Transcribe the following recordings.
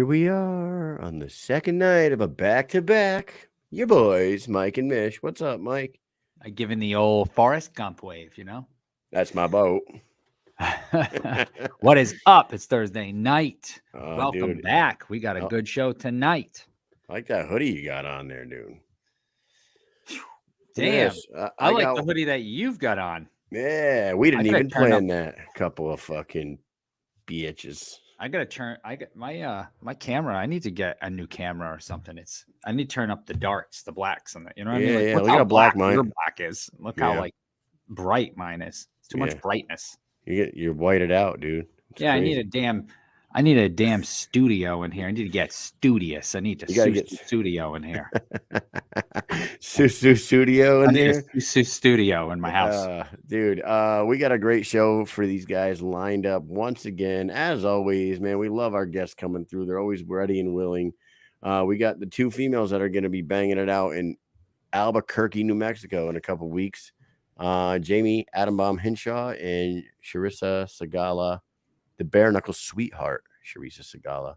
Here we are on the second night of a back-to-back. Your boys, Mike and Mish. What's up, Mike? I given the old Forrest Gump wave, you know? That's my boat. What is up? It's Thursday night. Welcome Dude. back. We got a good show tonight. I like that hoodie you got on there, dude. Damn. Mish, I like the hoodie that you've got on. Yeah, we didn't even plan that. Couple of fucking bitches. I gotta turn. I got my camera. I need to get a new camera or something. I need to turn up the darks, the blacks, and you know what I mean. Like, look how black mine. Your black is. Look how like bright mine is. It's too much brightness. You're whited out, dude. It's crazy. I need a damn studio in here. I need to get studious. I need to get studio in here. Studio in here. Studio in my house, dude. We got a great show for these guys lined up once again. As always, man, we love our guests coming through. They're always ready and willing. We got the two females that are going to be banging it out in Albuquerque, New Mexico, in a couple weeks. Jayme Hinshaw and Charisa Sigala, the bare knuckle sweetheart. Charisa Sigala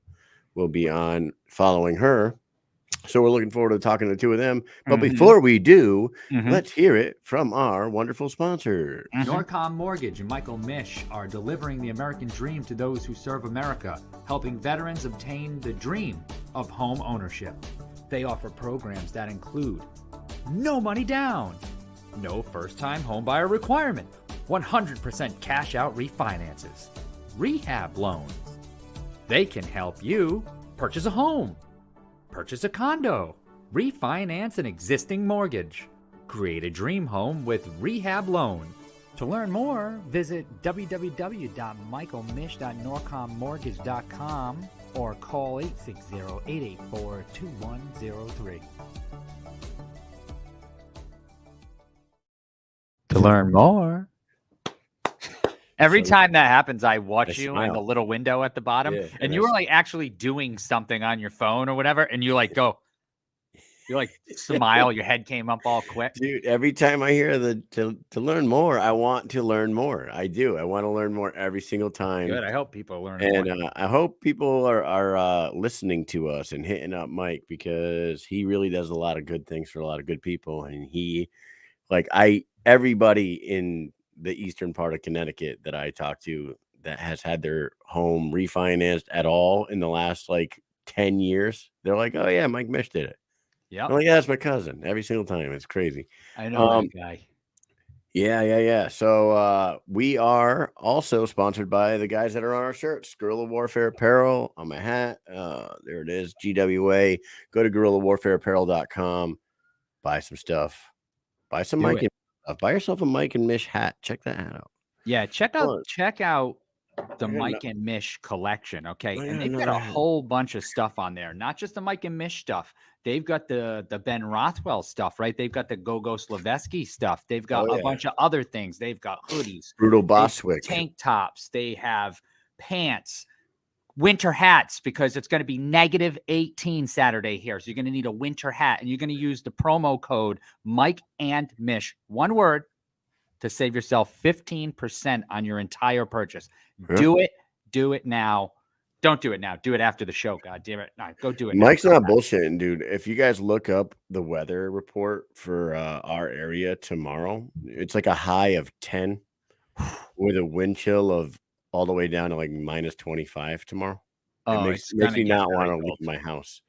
will be on following her. So we're looking forward to talking to the two of them. But before we do, let's hear it from our wonderful sponsors. Norcom Mortgage and Michael Mish are delivering the American dream to those who serve America, helping veterans obtain the dream of home ownership. They offer programs that include no money down, no first-time homebuyer requirement, 100% cash-out refinances, rehab loans. They can help you purchase a home, purchase a condo, refinance an existing mortgage, create a dream home with rehab loan. To learn more, visit www.michaelmish.norcommortgage.com or call 860-884-2103. To learn more. Every time that happens, I watch you in the little window at the bottom, and you were like actually doing something on your phone or whatever, and you like go, you like smile, your head came up all quick. Dude, every time I hear to learn more, I want to learn more. I do. I want to learn more every single time. Good. I hope people learn more. And I hope people are listening to us and hitting up Mike, because he really does a lot of good things for a lot of good people. And everybody in the eastern part of Connecticut that I talk to that has had their home refinanced at all in the last 10 years, they're like, oh yeah, Mike Mish did it. Yeah, I'm like, yeah, that's my cousin. Every single time. It's crazy. I know that guy. Yeah. So we are also sponsored by the guys that are on our shirts. Guerrilla Warfare Apparel on my hat. There it is, GWA. Go to guerrillawarfareapparel.com. Buy some stuff. Buy some Mike and buy yourself a Mike and Mish hat. Check that hat out. Yeah, check out the Mike and Mish collection. Okay, and they've got a whole bunch of stuff on there. Not just the Mike and Mish stuff. They've got the Ben Rothwell stuff, right? They've got the Go-Go Slavesky stuff. They've got a bunch of other things. They've got hoodies, Brutal Boswick, tank tops. They have pants, winter hats, because it's going to be -18 Saturday here. So you're going to need a winter hat, and you're going to use the promo code Mike and Mish, one word, to save yourself 15% on your entire purchase. Do it now. Don't do it now. Do it after the show. God damn it. No, go do it. Mike's not bullshitting, dude. If you guys look up the weather report for our area tomorrow, it's like a high of 10 with a wind chill of all the way down to -25 tomorrow. It makes me not want to leave my house.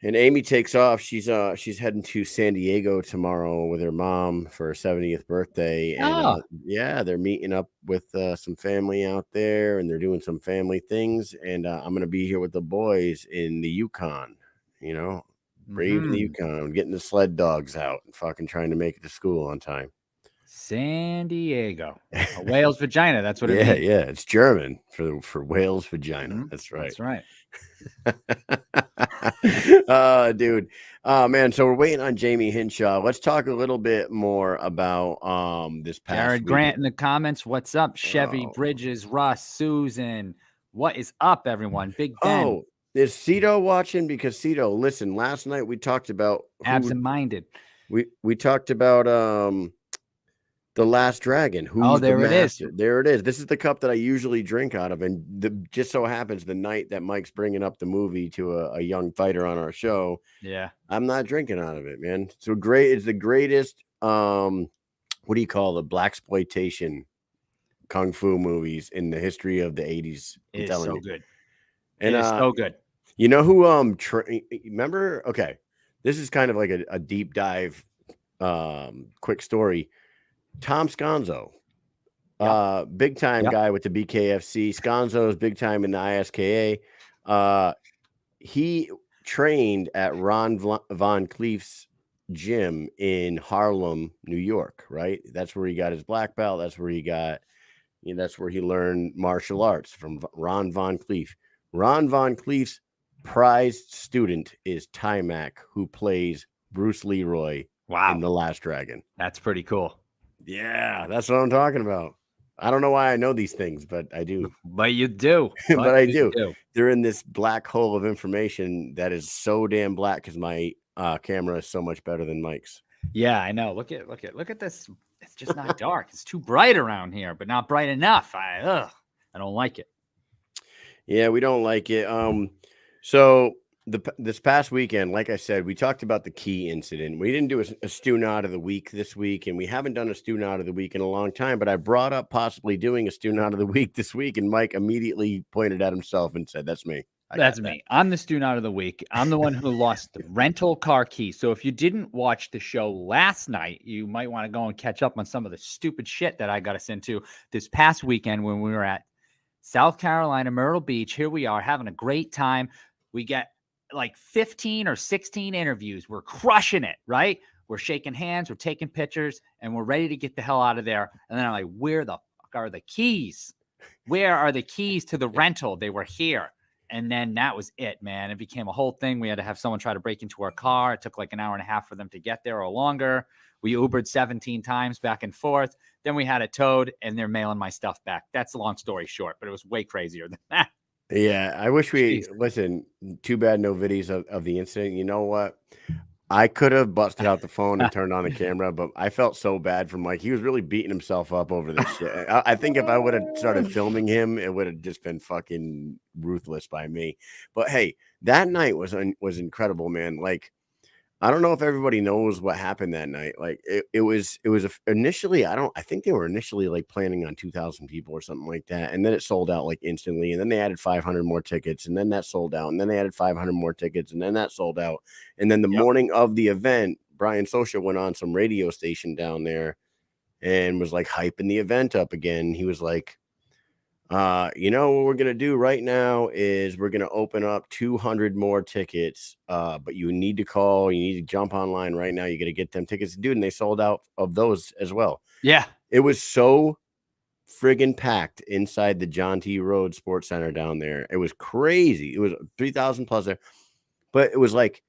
And Amy takes off. She's heading to San Diego tomorrow with her mom for her 70th birthday. And they're meeting up with some family out there, and they're doing some family things. And I'm going to be here with the boys in the Yukon, brave in the Yukon, getting the sled dogs out and fucking trying to make it to school on time. San Diego, a whale's vagina. That's what it means. Yeah. It's German for whale's vagina. That's right. That's right. Dude. Man, so we're waiting on Jayme Hinshaw. Let's talk a little bit more about this past Jared week. Grant in the comments. What's up? Chevy Bridges, Russ, Susan. What is up, everyone? Big Ben. Is Cito watching? Because Cito, listen, last night we talked about absent-minded. We talked about The Last Dragon. Who's Oh, there the it is. master? There it is. This is the cup that I usually drink out of, and just so happens the night that Mike's bringing up the movie to a young fighter on our show, Yeah. I'm not drinking out of it, man. So great. It's the greatest. What do you call it? Blaxploitation kung fu movies in the history of the 80s. I'm It is telling so you. good. And It is so good. you know who remember? Okay, this is kind of like a deep dive, quick story. Tom Sconzo, big time guy with the BKFC. Sconzo's big time in the ISKA. He trained at Ron Von Cleef's gym in Harlem, New York. Right, that's where he got his black belt. That's where he got. That's where he learned martial arts from Ron Von Cleef. Ron Von Cleef's prized student is Timac, who plays Bruce Leroy in The Last Dragon. That's pretty cool. Yeah, that's what I'm talking about. I don't know why I know these things, but I do. But you do. But I do. They're in this black hole of information that is so damn black because my camera is so much better than Mike's. Yeah, I know. Look at this. It's just not dark. It's too bright around here, but not bright enough. I don't like it. Yeah, we don't like it. So this past weekend, like I said, we talked about the key incident. We didn't do a student out of the week this week, and we haven't done a student out of the week in a long time. But I brought up possibly doing a student out of the week this week, and Mike immediately pointed at himself and said, "That's me. That's me. I'm the student out of the week. I'm the one who lost the rental car key. So if you didn't watch the show last night, you might want to go and catch up on some of the stupid shit that I got us into this past weekend when we were at South Carolina, Myrtle Beach. Here we are having a great time. We get like 15 or 16 interviews. We're crushing it, right? We're shaking hands, we're taking pictures, and we're ready to get the hell out of there. And then I'm like, where the fuck are the keys? Where are the keys to the rental? They were here. And then that was it, man. It became a whole thing. We had to have someone try to break into our car. It took like an hour and a half for them to get there or longer. We Ubered 17 times back and forth. Then we had it towed, and they're mailing my stuff back. That's a long story short, but it was way crazier than that. Yeah, I wish listen, too bad no videos of the incident. You know what? I could have busted out the phone and turned on the camera, but I felt so bad for Mike. He was really beating himself up over this shit. I think if I would have started filming him, it would have just been fucking ruthless by me. But hey, that night was incredible, man. Like, I don't know if everybody knows what happened that night. Like it was initially, I think they were initially like planning on 2,000 people or something like that. And then it sold out like instantly. And then they added 500 more tickets, and then that sold out. And then they added 500 more tickets, and then that sold out. And then the morning of the event, Brian Social went on some radio station down there and was like hyping the event up again. He was like, you know what we're going to do right now is we're going to open up 200 more tickets, but you need to call, you need to jump online right now. You got to get them tickets, dude. And they sold out of those as well. Yeah. It was so friggin' packed inside the John T. Rhodes Sports Center down there. It was crazy. It was 3,000 plus there, but it was like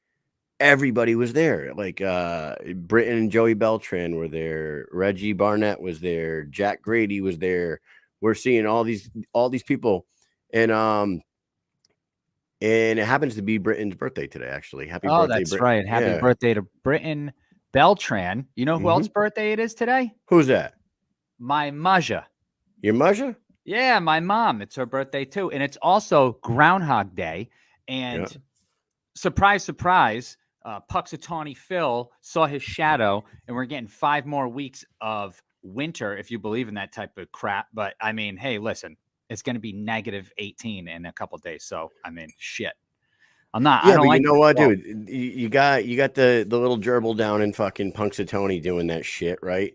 everybody was there. Like Britton and Joey Beltran were there. Reggie Barnett was there. Jack Grady was there. We're seeing all these people, and it happens to be Britton's birthday today. Actually, happy birthday! That's right. Happy birthday to Britton Beltran. You know who else's birthday it is today? Who's that? My Maja. Your Maja? Yeah, my mom. It's her birthday too, and it's also Groundhog Day. And surprise, surprise, Puxatawny Phil saw his shadow, and we're getting 5 more weeks of winter, if you believe in that type of crap. But I mean, hey, listen, it's going to be negative 18 in a couple days. So I mean, shit. I'm not. Yeah, I don't but like you know what, dude? You got the little gerbil down in fucking Punxsutawney doing that shit, right?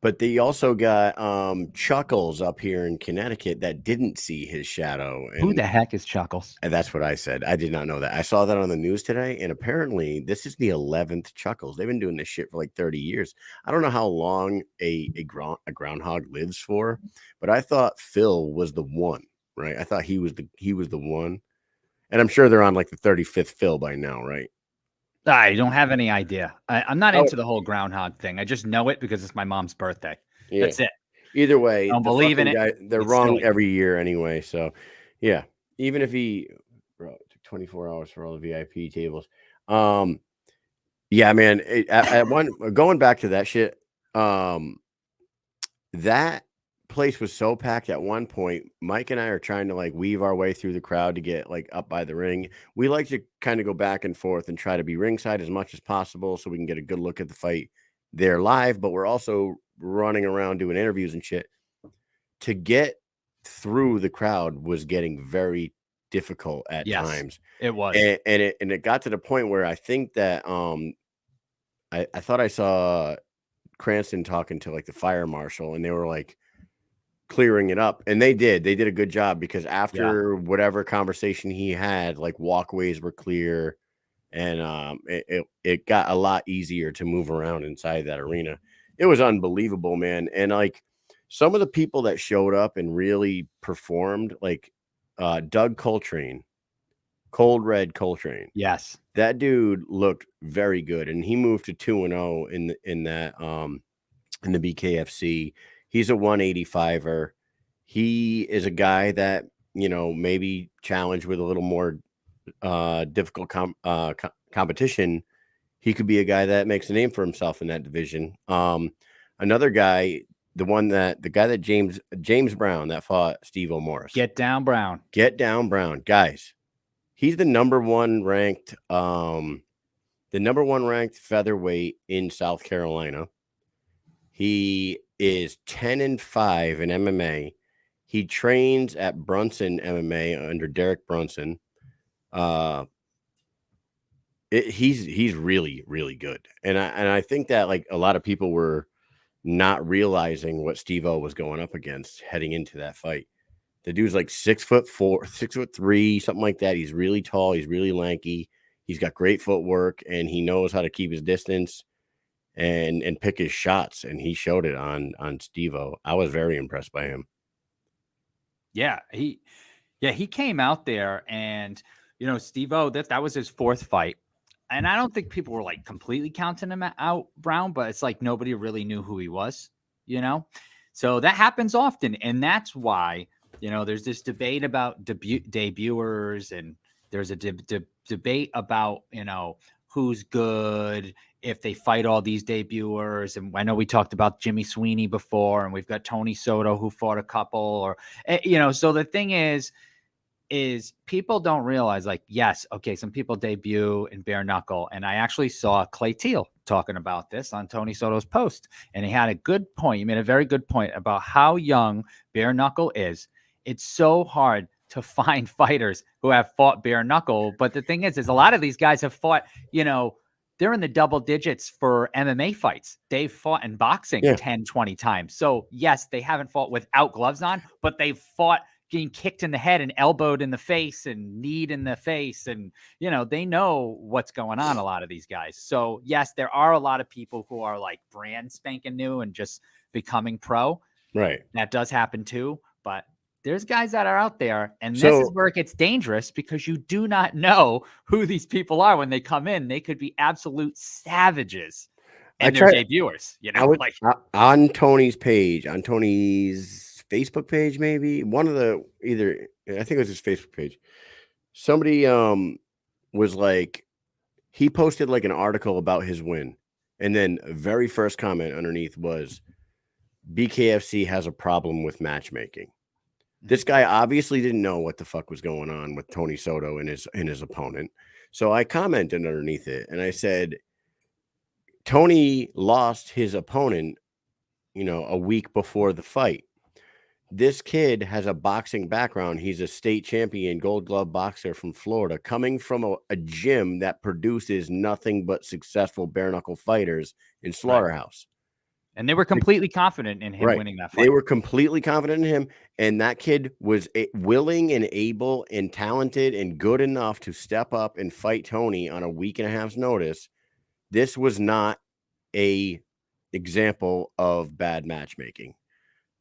But they also got Chuckles up here in Connecticut that didn't see his shadow. And who the heck is Chuckles? And that's what I said. I did not know that. I saw that on the news today, and apparently this is the 11th Chuckles. They've been doing this shit for like 30 years. I don't know how long a groundhog lives for, but I thought Phil was the one, right? I thought he was the one, and I'm sure they're on like the 35th Phil by now, right? I don't have any idea. I'm not into the whole groundhog thing. I just know it because it's my mom's birthday. Yeah. That's it. Either way, I don't believe in it. They're wrong silly. Every year anyway. So, yeah. Even if it took 24 hours for all the VIP tables. Yeah, man. Going back to that shit. that place was so packed at one point. Mike and I are trying to like weave our way through the crowd to get like up by the ring. We like to kind of go back and forth and try to be ringside as much as possible so we can get a good look at the fight there live, but we're also running around doing interviews and shit. To get through the crowd was getting very difficult at times. It was. And it got to the point where I think that I thought I saw Cranston talking to like the fire marshal, and they were like clearing it up, and they did a good job, because after whatever conversation he had, like walkways were clear, and it got a lot easier to move around inside that arena. It was unbelievable, man. And like some of the people that showed up and really performed, like Doug Coltrane, Cold Red Coltrane. Yes. That dude looked very good, and he moved to 2-0 in the BKFC. He's a 185er. He is a guy that, you know, maybe challenged with a little more difficult competition. He could be a guy that makes a name for himself in that division. Another guy, the guy that James Brown that fought Steve O'Morris. Get down, Brown. Guys. He's the number one ranked featherweight in South Carolina. He is 10-5 in MMA. He trains at Brunson MMA under Derek Brunson. He's really, really good. And I think that like a lot of people were not realizing what Steve-O was going up against heading into that fight. The dude's like 6'4", 6'3", something like that. He's really tall. He's really lanky. He's got great footwork, and he knows how to keep his distance and pick his shots. And he showed it on Steve-O. I was very impressed by him. Yeah, he came out there, and you know, Steve-O, that was his fourth fight. And I don't think people were like completely counting him out, Brown, but it's like nobody really knew who he was, you know? So that happens often. And that's why, you know, there's this debate about debuters, and there's a debate about, you know, who's good if they fight all these debuters. And I know we talked about Jimmy Sweeney before, and we've got Tony Soto who fought a couple, or, you know, so the thing is people don't realize, like, yes, okay, some people debut in bare knuckle. And I actually saw Clay Teal talking about this on Tony Soto's post, and he had a good point. He made a very good point about how young bare knuckle is. It's so hard to find fighters who have fought bare knuckle. But the thing is a lot of these guys have fought, you know, they're in the double digits for MMA fights. They've fought in boxing 10, 20 times. So yes, they haven't fought without gloves on, but they've fought getting kicked in the head and elbowed in the face and kneed in the face. And, you know, they know what's going on, a lot of these guys. So yes, there are a lot of people who are like brand spanking new and just becoming pro. Right. That does happen too. But there's guys that are out there, and this is where it gets dangerous, because you do not know who these people are when they come in. They could be absolute savages, and they're debuters. You know, like on Tony's page, on Tony's Facebook page, maybe one of the I think it was his Facebook page. Somebody was like, he posted like an article about his win, and then very first comment underneath was, BKFC has a problem with matchmaking. This guy obviously didn't know what the fuck was going on with Tony Soto and his opponent. So I commented underneath it, and I said, Tony lost his opponent, you know, a week before the fight. This kid has a boxing background. He's a state champion, Gold Glove boxer from Florida, coming from a gym that produces nothing but successful bare knuckle fighters in Slaughterhouse. And they were completely confident in him winning that fight. They were completely confident in him. And that kid was willing and able and talented and good enough to step up and fight Tony on a week and a half's notice. This was not a example of bad matchmaking.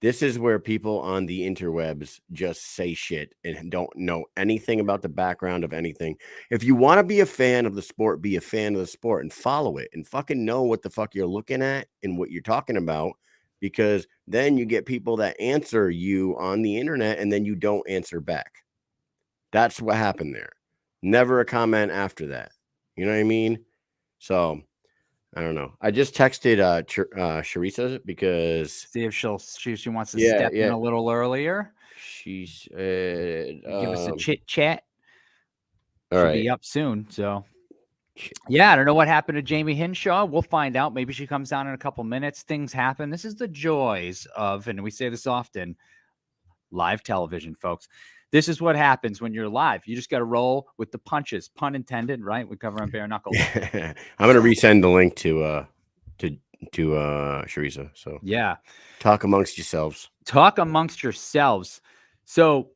This is where people on the interwebs just say shit and don't know anything about the background of anything. If you want to be a fan of the sport, be a fan of the sport and follow it and fucking know what the fuck you're looking at and what you're talking about, because then you get people that answer you on the internet and then you don't answer back. That's what happened there. Never a comment after that. You know what I mean? So I don't know. I just texted Charisa because See if she wants to yeah, step in yeah. a little earlier. She said, Give us a chit chat. all She'll right. be up soon. So yeah, I don't know what happened to Jayme Hinshaw. We'll find out. Maybe she comes down in a couple minutes. Things happen. This is the joys of, and we say this often, live television, folks. This is what happens when you're live. You just got to roll with the punches, pun intended, right? We cover on bare knuckles. I'm gonna resend the link to Charisa. So Yeah, talk amongst yourselves. talk amongst yourselves. So,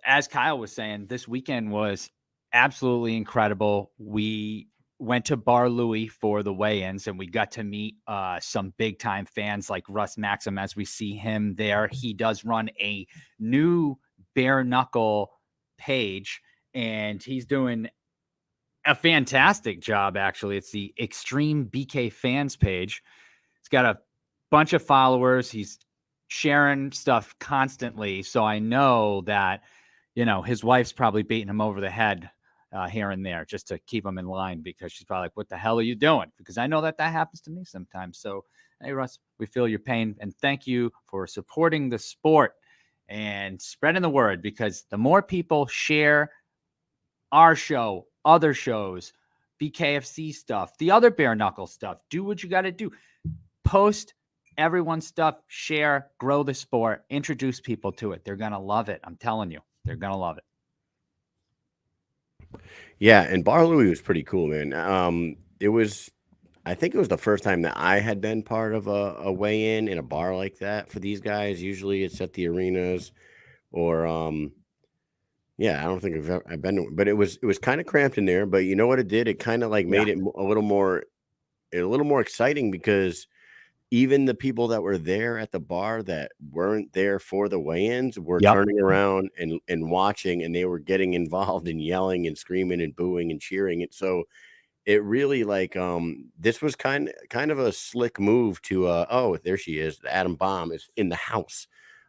as Kyle was saying, this weekend was absolutely incredible. We went to Bar Louie for the weigh-ins, and we got to meet some big-time fans like Russ Maxim as we see him there. He does run a new bare knuckle page, and he's doing a fantastic job, actually. It's the Extreme BK Fans page. It's got a bunch of followers. He's sharing stuff constantly. So I know that, his wife's probably beating him over the head here and there just to keep him in line, because she's probably like, what the hell are you doing? Because I know that happens to me sometimes. So, hey, Russ, we feel your pain. And thank you for supporting the sport and spreading the word, because the more people share our show, other shows, BKFC stuff, the other bare knuckle stuff, do what you got to do. Post everyone's stuff, share, grow the sport, introduce people to it. They're going to love it. I'm telling you, they're going to love it. Yeah, and Bar Louie was pretty cool, man. I think it was the first time that I had been part of a weigh-in in a bar like that for these guys. Usually it's at the arenas or yeah, I don't think I've been to, but it was kind of cramped in there. But you know what it did? It kind of like made it a little more exciting, because even the people that were there at the bar that weren't there for the weigh-ins were turning around and watching, and they were getting involved in yelling and screaming and booing and cheering. And so it really this was kind of a slick move to oh, there she is. The Atom Bomb is in the house.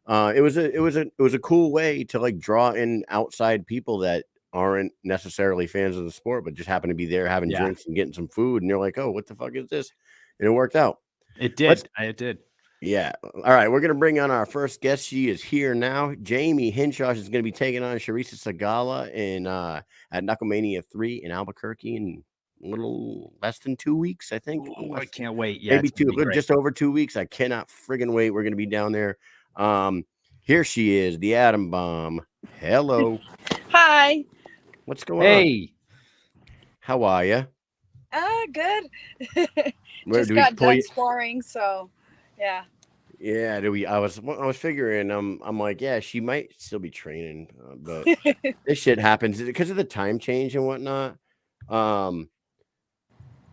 It was a cool way to like draw in outside people that aren't necessarily fans of the sport, but just happen to be there having drinks and getting some food. And you're like, oh, what the fuck is this? And it worked out. It did. It did. Yeah. All right. We're going to bring on our first guest. She is here now. Jayme Hinshaw is going to be taking on Charisa Sigala at Knucklemania 3 in Albuquerque in a little less than 2 weeks, I think. Ooh, I can't wait. Yeah, maybe just over 2 weeks. I cannot friggin' wait. We're going to be down there. Here she is, the Atom Bomb. Hello. Hi. What's going on? Hey. How are you? Good. Where Just got done sparring, so yeah. Yeah, I was figuring, I'm like, yeah, she might still be training, but this shit happens because of the time change and whatnot.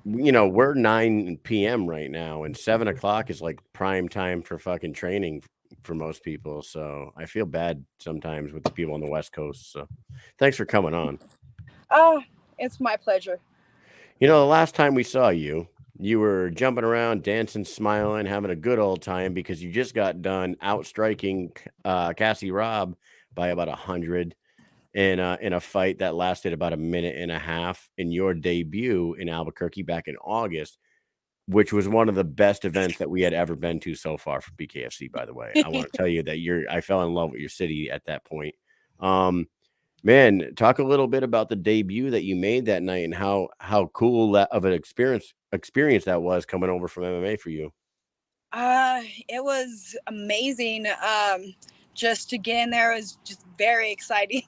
We're 9 p.m. right now, and 7 o'clock is like prime time for fucking training for most people. So I feel bad sometimes with the people on the West Coast. So thanks for coming on. Oh, it's my pleasure. The last time we saw you, you were jumping around, dancing, smiling, having a good old time because you just got done outstriking Cassie Robb by about 100 in a fight that lasted about a minute and a half in your debut in Albuquerque back in August, which was one of the best events that we had ever been to so far for BKFC, by the way. I want to tell you that I fell in love with your city at that point. Man, talk a little bit about the debut that you made that night and how cool of an experience that was coming over from MMA for you. It was amazing. Just to get in there was just very exciting.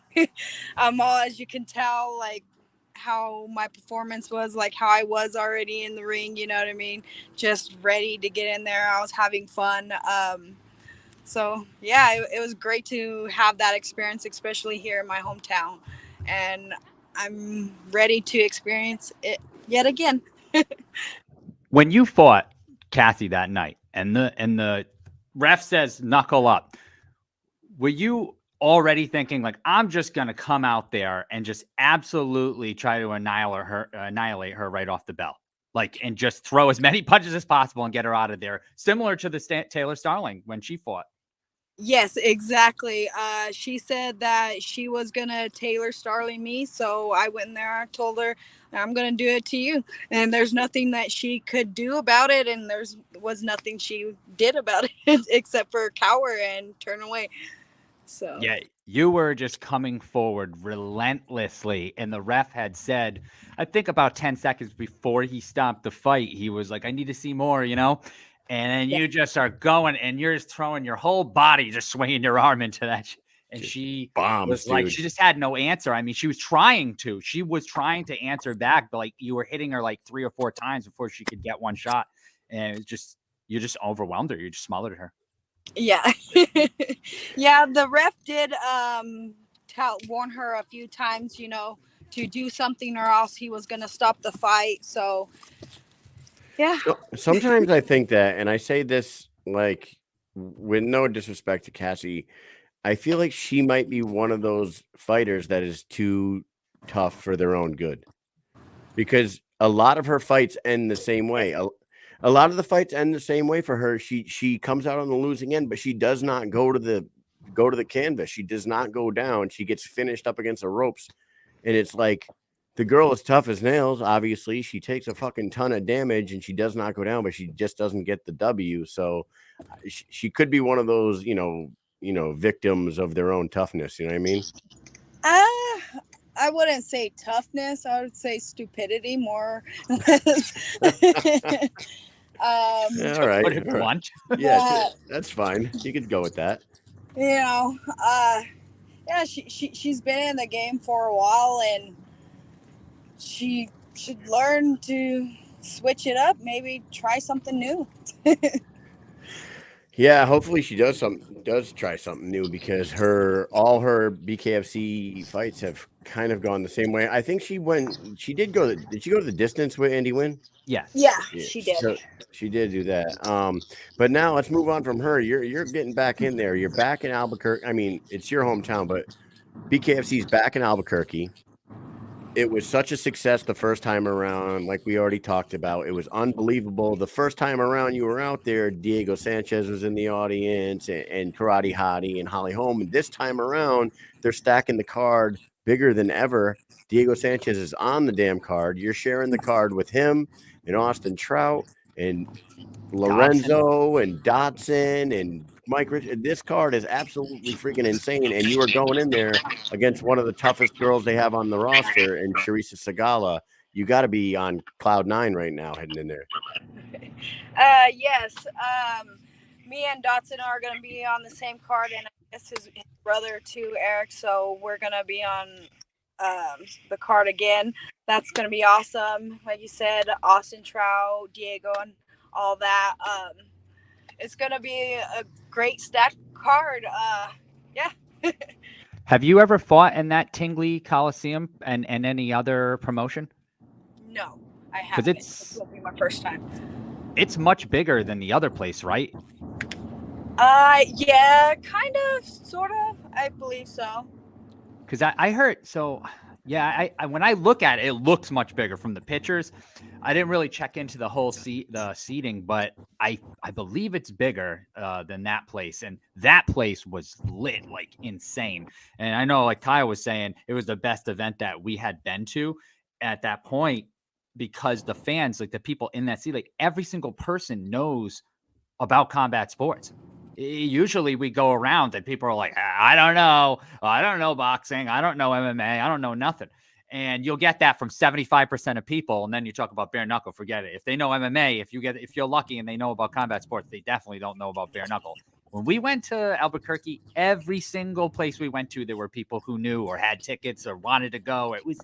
As you can tell, like how my performance was, like how I was already in the ring, you know what I mean? Just ready to get in there. I was having fun. So yeah, it was great to have that experience, especially here in my hometown. And I'm ready to experience it yet again. When you fought Kathy that night and the ref says knuckle up, were you already thinking like, I'm just going to come out there and just absolutely try to annihilate her right off the bell, like, and just throw as many punches as possible and get her out of there, similar to the Taylor Starling when she fought? Yes, exactly. She said that she was gonna Taylor Starling me, so I went in there. I told her I'm gonna do it to you, and there's nothing that she could do about it, and was nothing she did about it except for cower and turn away. So Yeah, you were just coming forward relentlessly, and the ref had said, I think about 10 seconds before he stopped the fight, he was like, "I need to see more," you know? And then yeah, you just are going, and you're just throwing your whole body, just swinging your arm into that. And Just she bombs, was like, dude. she just had no answer. I mean, she was trying to. She was trying to answer back, but like you were hitting her like 3 or 4 times before she could get one shot. And it was just, you just overwhelmed her. You just smothered her. yeah, yeah. The ref did warn her a few times, to do something or else he was gonna stop the fight. So yeah, So sometimes I think that, and I say this like with no disrespect to Cassie, I feel like she might be one of those fighters that is too tough for their own good, because a lot of her fights end the same way. A lot of the fights end the same way for her. She comes out on the losing end, but she does not go to the canvas. She does not go down. She gets finished up against the ropes, and it's like the girl is tough as nails. Obviously, she takes a fucking ton of damage, and she does not go down, but she just doesn't get the W. So she could be one of those, victims of their own toughness. You know what I mean? I wouldn't say toughness. I would say stupidity more. Yeah, To all right, put it all right. blunt. Yeah, that's fine. You could go with that. Yeah, she's been in the game for a while, and she should learn to switch it up. Maybe try something new. Yeah, hopefully she does try something new, because all her BKFC fights have kind of gone the same way. I think did she go to the distance with Andy Wynn? Yes. Yeah, Yeah, she did. so she did do that. But now let's move on from her. You're getting back in there. You're back in Albuquerque. I mean, it's your hometown, but BKFC's back in Albuquerque. It was such a success the first time around, like we already talked about. It was unbelievable. The first time around you were out there, Diego Sanchez was in the audience, and Karate Hottie and Holly Holm. And this time around, they're stacking the card bigger than ever. Diego Sanchez is on the damn card. You're sharing the card with him and Austin Trout and Lorenzo and Dotson and Mike Rich. This card is absolutely freaking insane. And you are going in there against one of the toughest girls they have on the roster, and Charisa Sigala. You got to be on cloud 9 right now heading in there. Yes. Me and Dotson are going to be on the same card, and I guess his brother too, Eric. So we're going to be on the card again. That's going to be awesome. Like you said, Austin Trout, Diego, and all that. It's going to be a great stacked card. Yeah. Have you ever fought in that Tingley Coliseum and any other promotion? No, I haven't. This will be my first time. It's much bigger than the other place, right? Yeah, kind of, sort of. I believe so. Because I heard, so yeah, I when I look at it, it looks much bigger from the pictures. I didn't really check into the whole the seating, but I believe it's bigger than that place, and that place was lit like insane. And I know, like Kyle was saying, it was the best event that we had been to at that point, because the fans, like the people in that seat, like every single person knows about combat sports. Usually we go around and people are like, I don't know boxing, I don't know MMA, I don't know nothing. And you'll get that from 75% of people. And then you talk about bare knuckle, forget it. If they know MMA, if you're lucky and they know about combat sports, they definitely don't know about bare knuckle. When we went to Albuquerque, every single place we went to, there were people who knew or had tickets or wanted to go. It was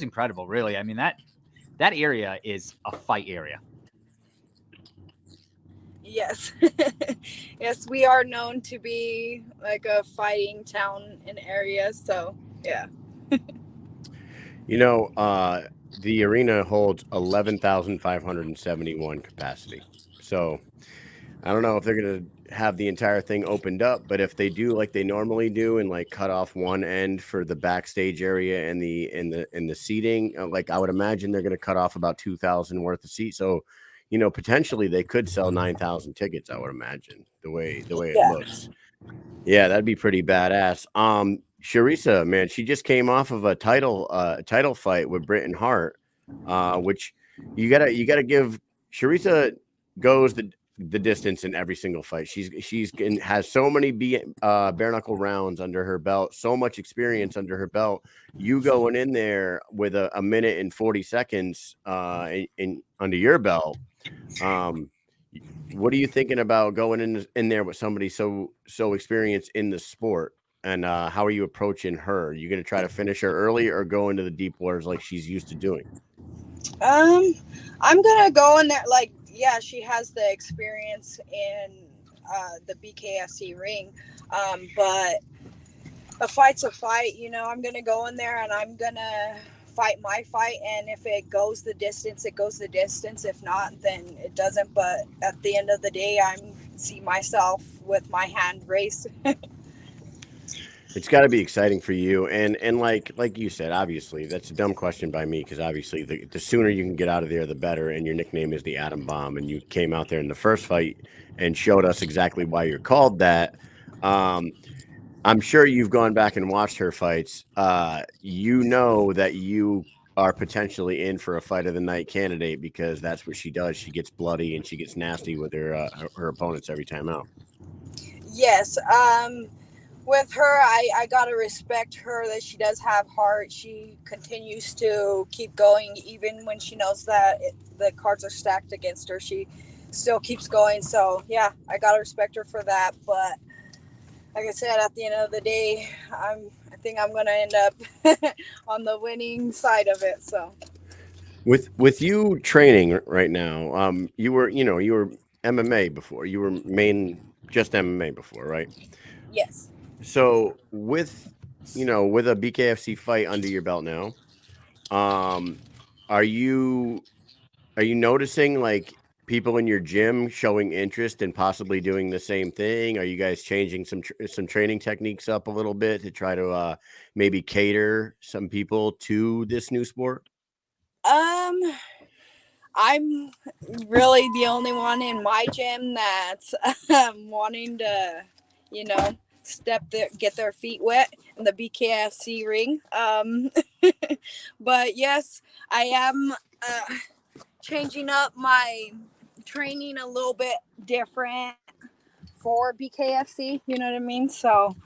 incredible, really. I mean, that area is a fight area. Yes. Yes, we are known to be like a fighting town and area. So, yeah. The arena holds 11,571 capacity. So I don't know if they're going to have the entire thing opened up, but if they do like they normally do and like cut off one end for the backstage area and the seating, like I would imagine they're going to cut off about 2,000 worth of seats. So potentially they could sell 9,000 tickets, I would imagine, the way it looks. Yeah, that'd be pretty badass. Charisa, man, she just came off of a title fight with Britton Hart, which you gotta give Charisa goes the distance in every single fight. Has so many bare knuckle rounds under her belt, so much experience under her belt. You going in there with a minute and 40 seconds in under your belt. What are you thinking about going in there with somebody so experienced in the sport? And how are you approaching her? You going to try to finish her early or go into the deep waters like she's used to doing? I'm gonna go in there. Like, yeah, she has the experience in the BKFC ring, but a fight's a fight. You know, I'm gonna go in there and I'm gonna fight my fight, and if it goes the distance, it goes the distance. If not, then it doesn't. But at the end of the day, I'm see myself with my hand raised. It's got to be exciting for you, and like you said, obviously that's a dumb question by me because obviously the sooner you can get out of there, the better. And your nickname is the Atom Bomb, and you came out there in the first fight and showed us exactly why you're called that. I'm sure you've gone back and watched her fights. You know that you are potentially in for a fight of the night candidate because that's what she does. She gets bloody and she gets nasty with her opponents every time out. Yes. With her, I gotta respect her that she does have heart. She continues to keep going even when she knows that the cards are stacked against her. She still keeps going. So yeah, I gotta respect her for that. But like I said, at the end of the day, I think I'm gonna end up on the winning side of it. So With you training right now, you were MMA before. You were just MMA before, right? yes. So with with a BKFC fight under your belt now, are you noticing like people in your gym showing interest in possibly doing the same thing? Are you guys changing some training techniques up a little bit to try to maybe cater some people to this new sport? Um, I'm really the only one in my gym that's wanting to, you know, get their feet wet in the BKFC ring. But yes, I am changing up my training a little bit different for BKFC. You know what I mean? So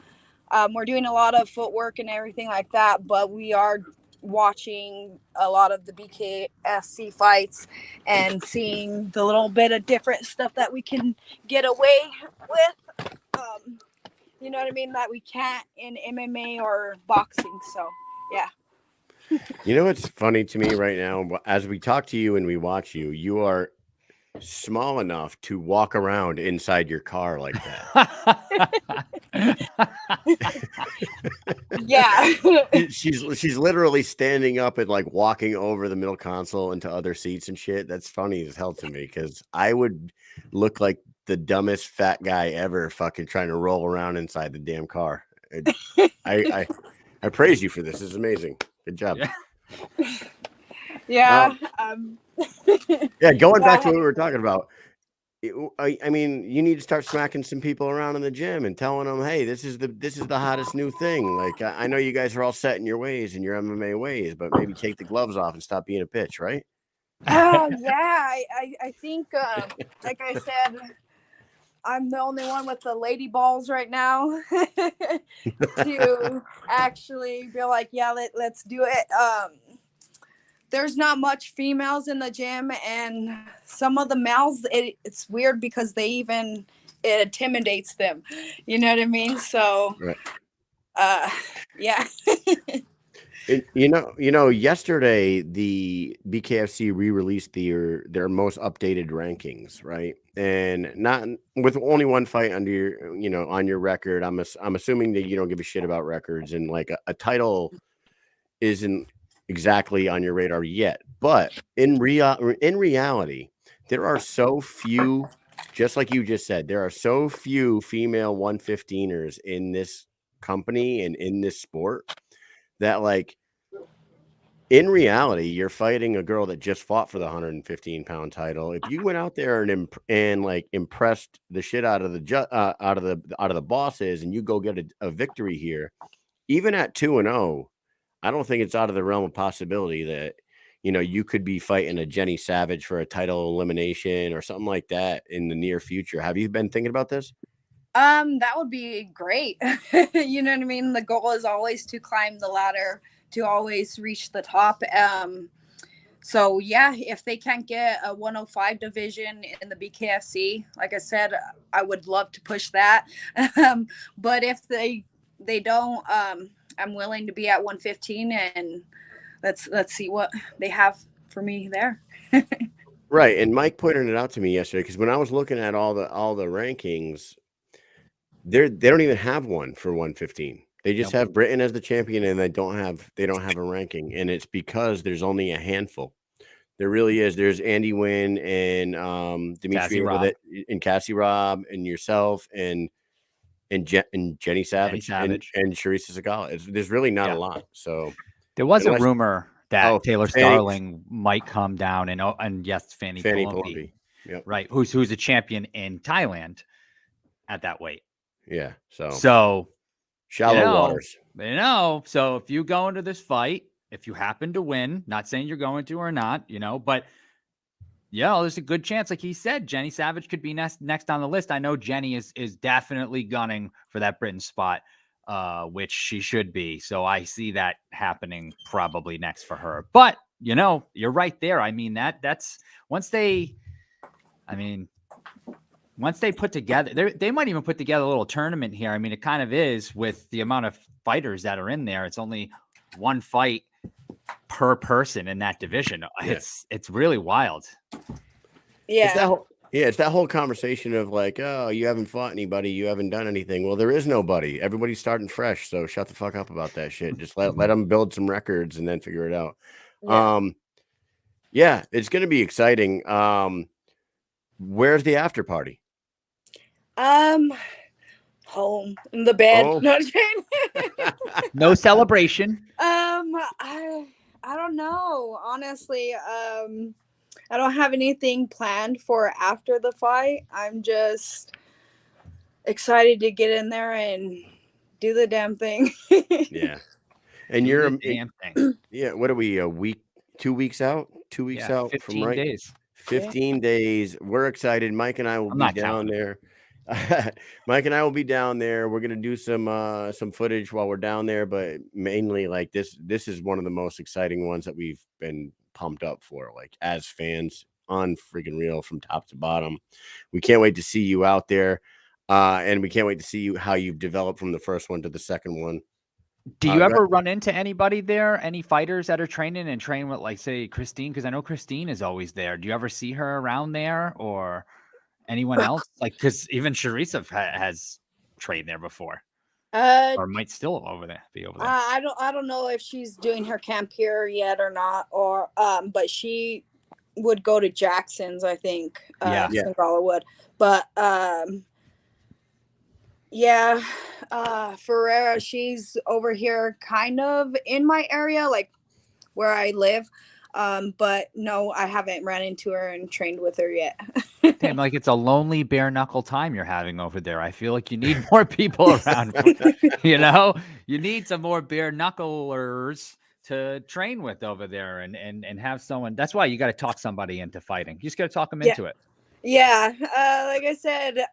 we're doing a lot of footwork and everything like that, but we are watching a lot of the BKFC fights and seeing the little bit of different stuff that we can get away with. You know what I mean? That we can't in MMA or boxing. So, yeah. You know what's funny to me right now? As we talk to you and we watch you, you are small enough to walk around inside your car like that. Yeah. she's literally standing up and like walking over the middle console into other seats and shit. That's funny as hell to me because I would look like the dumbest fat guy ever fucking trying to roll around inside the damn car. I praise you for this. This is amazing. Good job. Yeah. Yeah, going back to what we were talking about. I mean, you need to start smacking some people around in the gym and telling them, "Hey, this is the hottest new thing." Like, I know you guys are all set in your ways and your MMA ways, but maybe take the gloves off and stop being a bitch, right? Yeah. I think, like I said, I'm the only one with the lady balls right now to actually be like, yeah, let's do it. There's not much females in the gym, and some of the males, it's weird because it intimidates them. You know what I mean? So, Right. yeah. Yesterday the BKFC re-released their most updated rankings, right? And not with only one fight under your, on your record. I'm assuming that you don't give a shit about records, and like a title isn't exactly on your radar yet. But in reality, there are so few, just like you just said, there are so few female 115ers in this company and in this sport that like in reality, you're fighting a girl that just fought for the 115-pound title. If you went out there and like impressed the shit out of the bosses, and you go get a victory here, even at 2-0, I don't think it's out of the realm of possibility that you could be fighting a Jenny Savage for a title elimination or something like that in the near future. Have you been thinking about this? That would be great. You know what I mean? The goal is always to climb the ladder, to always reach the top. So yeah, if they can't get a 105 division in the BKFC, like I said, I would love to push that. But if they don't, I'm willing to be at 115, and let's see what they have for me there. Right. And Mike pointed it out to me yesterday, because when I was looking at all the rankings, they don't even have one for 115. They just have Britain as the champion, and they don't have a ranking, and it's because there's only a handful. There really is. There's Andy Wynn and Dimitri and Cassie Robb and yourself and Jenny Savage, and Charisa Sigala. There's really not a lot. So there was a rumor that Taylor Starling might come down, and yes, Fanny Palumbi. Yep. Right, who's a champion in Thailand at that weight. Yeah. So shallow waters. So if you go into this fight, if you happen to win, not saying you're going to or not, but there's a good chance, like he said, Jenny Savage could be next on the list. I know Jenny is definitely gunning for that Britain spot, which she should be. So I see that happening probably next for her. But you're right there. I mean, that's once they put together, they might even put together a little tournament here. I mean, it kind of is with the amount of fighters that are in there. It's only one fight per person in that division. Yeah. It's really wild. Yeah. It's that whole conversation of like, oh, you haven't fought anybody, you haven't done anything. Well, there is nobody. Everybody's starting fresh. So shut the fuck up about that shit. Just let them build some records and then figure it out. Yeah. It's going to be exciting. Where's the after party? Home in the bed. Oh. No celebration. I don't know. Honestly, I don't have anything planned for after the fight. I'm just excited to get in there and do the damn thing. Yeah. And you're a damn thing. Yeah. What are we, 2 weeks out? 2 weeks out 15 from right? days. 15 days. We're excited. Mike and I will be down there. Mike and I will be down there. We're gonna do some footage while we're down there, but mainly like this is one of the most exciting ones that we've been pumped up for, like as fans, on freaking real from top to bottom. We can't wait to see you out there, and we can't wait to see how you've developed from the first one to the second one. Do you ever run into anybody there, any fighters that are training with, like, say, Christine? Because I know Christine is always there. Do you ever see her around there, or anyone else? Like, because even Charisa has trained there before, or might still be over there. I don't know if she's doing her camp here yet or not, or but she would go to Jackson's, I think. Sigala would, but Ferreira, she's over here kind of in my area, like where I live. But no, I haven't ran into her and trained with her yet. Damn, like it's a lonely bare knuckle time you're having over there. I feel like you need more people around. You need some more bare knucklers to train with over there and have someone. That's why you got to talk somebody into fighting. You just got to talk them into it. Yeah. Like I said,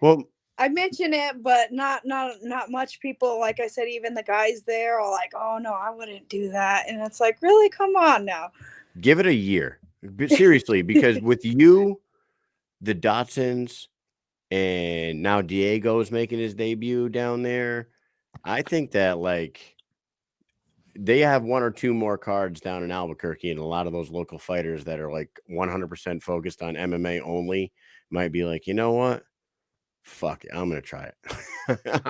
well, I mention it, but not much people. Like I said, even the guys there are like, "Oh no, I wouldn't do that." And it's like, really, come on now. Give it a year, but seriously, because with you, the Dotsons, and now Diego's making his debut down there. I think that like they have one or two more cards down in Albuquerque, and a lot of those local fighters that are like 100% focused on MMA only might be like, you know what? Fuck it, I'm gonna try it.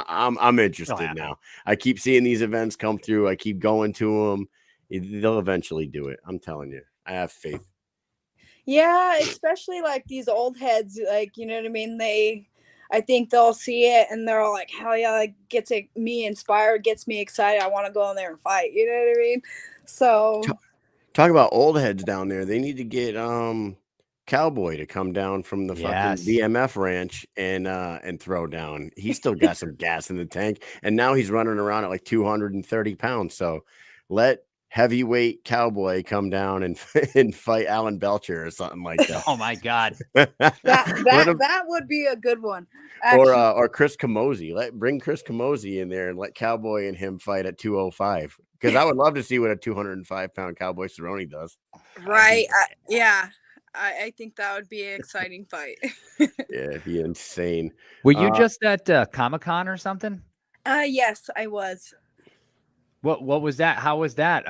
I'm interested now. I keep seeing these events come through. I keep going to them. They'll eventually do it. I'm telling you. I have faith. Yeah, especially like these old heads, like, you know what I mean? I think they'll see it and they're all like, hell yeah, like gets me inspired, gets me excited. I want to go in there and fight. You know what I mean? So Talk about old heads down there. They need to get Cowboy to come down from the fucking Yes. BMF ranch and throw down. He's still got some gas in the tank, and now he's running around at like 230 pounds. So let heavyweight Cowboy come down and and fight Alan Belcher or something like that. Oh my God. that would be a good one. Actually, or Chris Camozzi. Bring Chris Camozzi in there and let Cowboy and him fight at 205. Because I would love to see what a 205-pound Cowboy Cerrone does. right? Yeah, I think that would be an exciting fight. Yeah, it'd be insane. Were you just at Comic-Con or something? Yes, I was. What was that? How was that?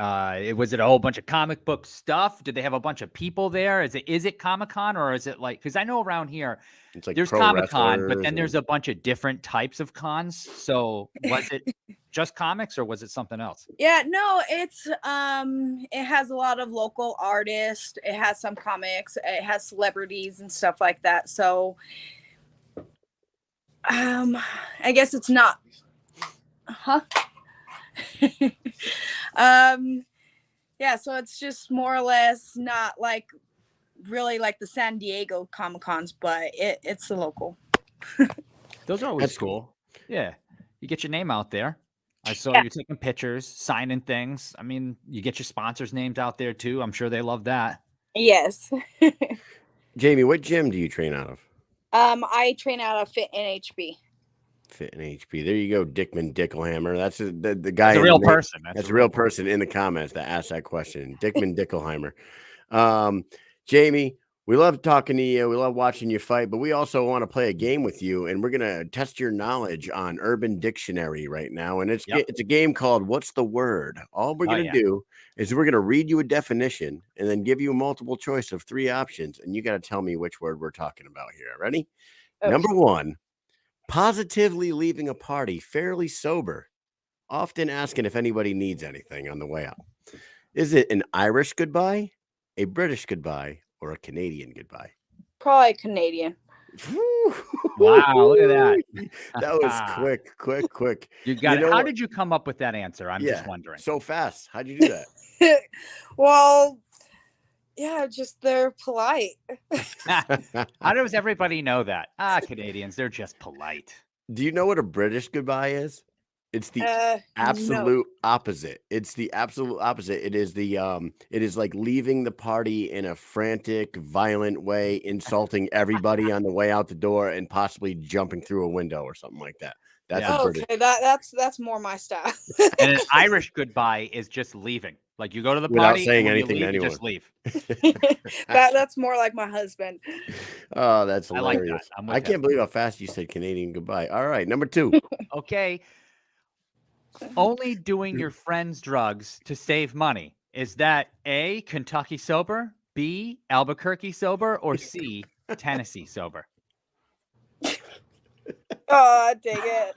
Was it a whole bunch of comic book stuff? Did they have a bunch of people there? Is it Comic-Con, or is it like, because I know around here It's like there's pro Comic-Con, but then wrestlers there's a bunch of different types of cons. So was it just comics or was it something else? Yeah, no, it's it has a lot of local artists, it has some comics, it has celebrities and stuff like that. So I guess it's not yeah, so it's just more or less not like really like the San Diego Comic-Cons, but it's the local. Those are always That's cool. Yeah. You get your name out there. I saw Yeah. you taking pictures, signing things. I mean, you get your sponsors' names out there too. I'm sure they love that. Yes. Jayme, what gym do you train out of? I train out of Fit NHB. Fit in HP. There you go, Dickman Dickelhammer. That's the guy. That's a real person. That's a real person in the comments that asked that question. Dickman Dickelheimer. Jayme, we love talking to you. We love watching you fight, but we also want to play a game with you, and we're gonna test your knowledge on Urban Dictionary right now. And it's a game called "What's the Word?" All we're gonna do is we're gonna read you a definition and then give you a multiple choice of 3 options, and you got to tell me which word we're talking about here. Ready? Okay. Number 1. Positively leaving a party fairly sober, often asking if anybody needs anything on the way out. Is it an Irish goodbye, a British goodbye, or a Canadian goodbye? Probably Canadian. Wow, look at that. That was quick. You got You it. know How what? did you come up with that answer? I'm just wondering. So fast. How'd you do that? Well, yeah, just they're polite. How does everybody know that? Canadians, they're just polite. Do you know what a British goodbye is? It's the absolute opposite. It's the absolute opposite. It is like leaving the party in a frantic, violent way, insulting everybody on the way out the door and possibly jumping through a window or something like that. That's a British. Okay, that's more my style. And an Irish goodbye is just leaving. Like you go to the Without party, saying and when anything you to leave, you anyone. just leave. That's more like my husband. Oh, that's I like hilarious. that. I'm with I him. can't believe how fast you said Canadian goodbye. All right, number 2. Okay. Only doing your friends' drugs to save money. Is that A, Kentucky sober, B, Albuquerque sober, or C, Tennessee sober? Oh, dang it.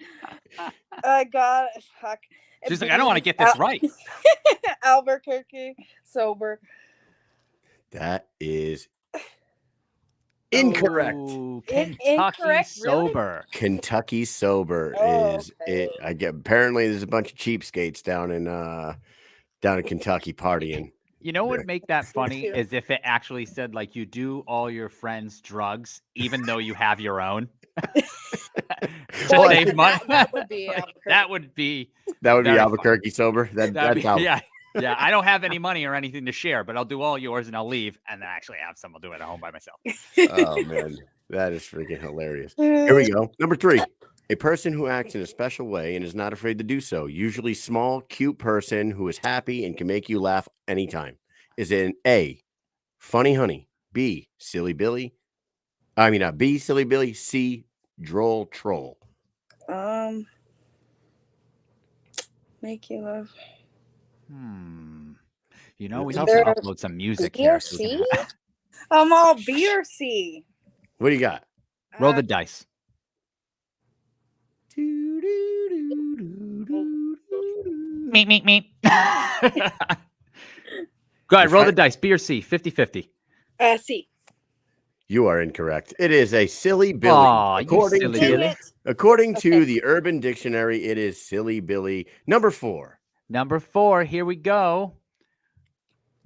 I got it. Fuck. She's like, I don't want to get this right. Albuquerque sober. That is incorrect. Ooh, Incorrect, Kentucky really? sober. Kentucky sober is it. I get apparently there's a bunch of cheapskates down in Kentucky partying. You know what would make that funny is if it actually said like you do all your friends' drugs, even though you have your own. Well, save money. that would be Like, Albuquerque. that would be Very funny. Albuquerque sober. That's how. Yeah. I don't have any money or anything to share, but I'll do all yours and I'll leave, and then actually have some. I'll do it at home by myself. Oh man, that is freaking hilarious. Here we go. Number 3. A person who acts in a special way and is not afraid to do so. Usually small, cute person who is happy and can make you laugh anytime. Is it an A, funny honey, B, silly Billy? I mean, B, silly Billy, C, droll troll. Make you laugh. You know, we Tough need to one. upload some music B here. or so we C? can- I'm all B or C. What do you got? Roll the dice. Meep, meep, meep. Go ahead, roll the dice. B or C, 50-50. C. You are incorrect. It is a silly Billy. Aw, you silly Dang Billy. it. According to the Urban Dictionary, it is silly Billy. Number 4. Number 4, here we go.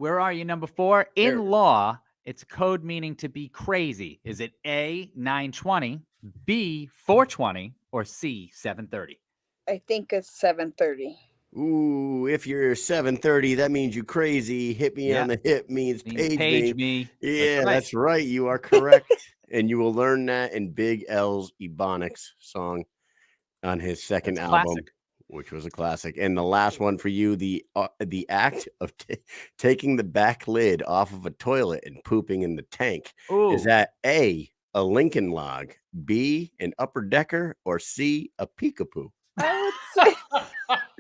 Where are you? Number 4. In There. law, it's a code meaning to be crazy. Is it A, 920, B, 420, or C, 730? I think it's 7:30. Ooh, if you're 7:30, that means you crazy. Hit me on Yeah. the hip means page Page me. me. Yeah, right. that's right. You are correct. And you will learn that in Big L's Ebonics song on his second That's album, classic. which was a classic. And the last one for you, the act of taking the back lid off of a toilet and pooping in the tank. Ooh. Is that A, a Lincoln log, B, an upper decker, or C, a peekapoo?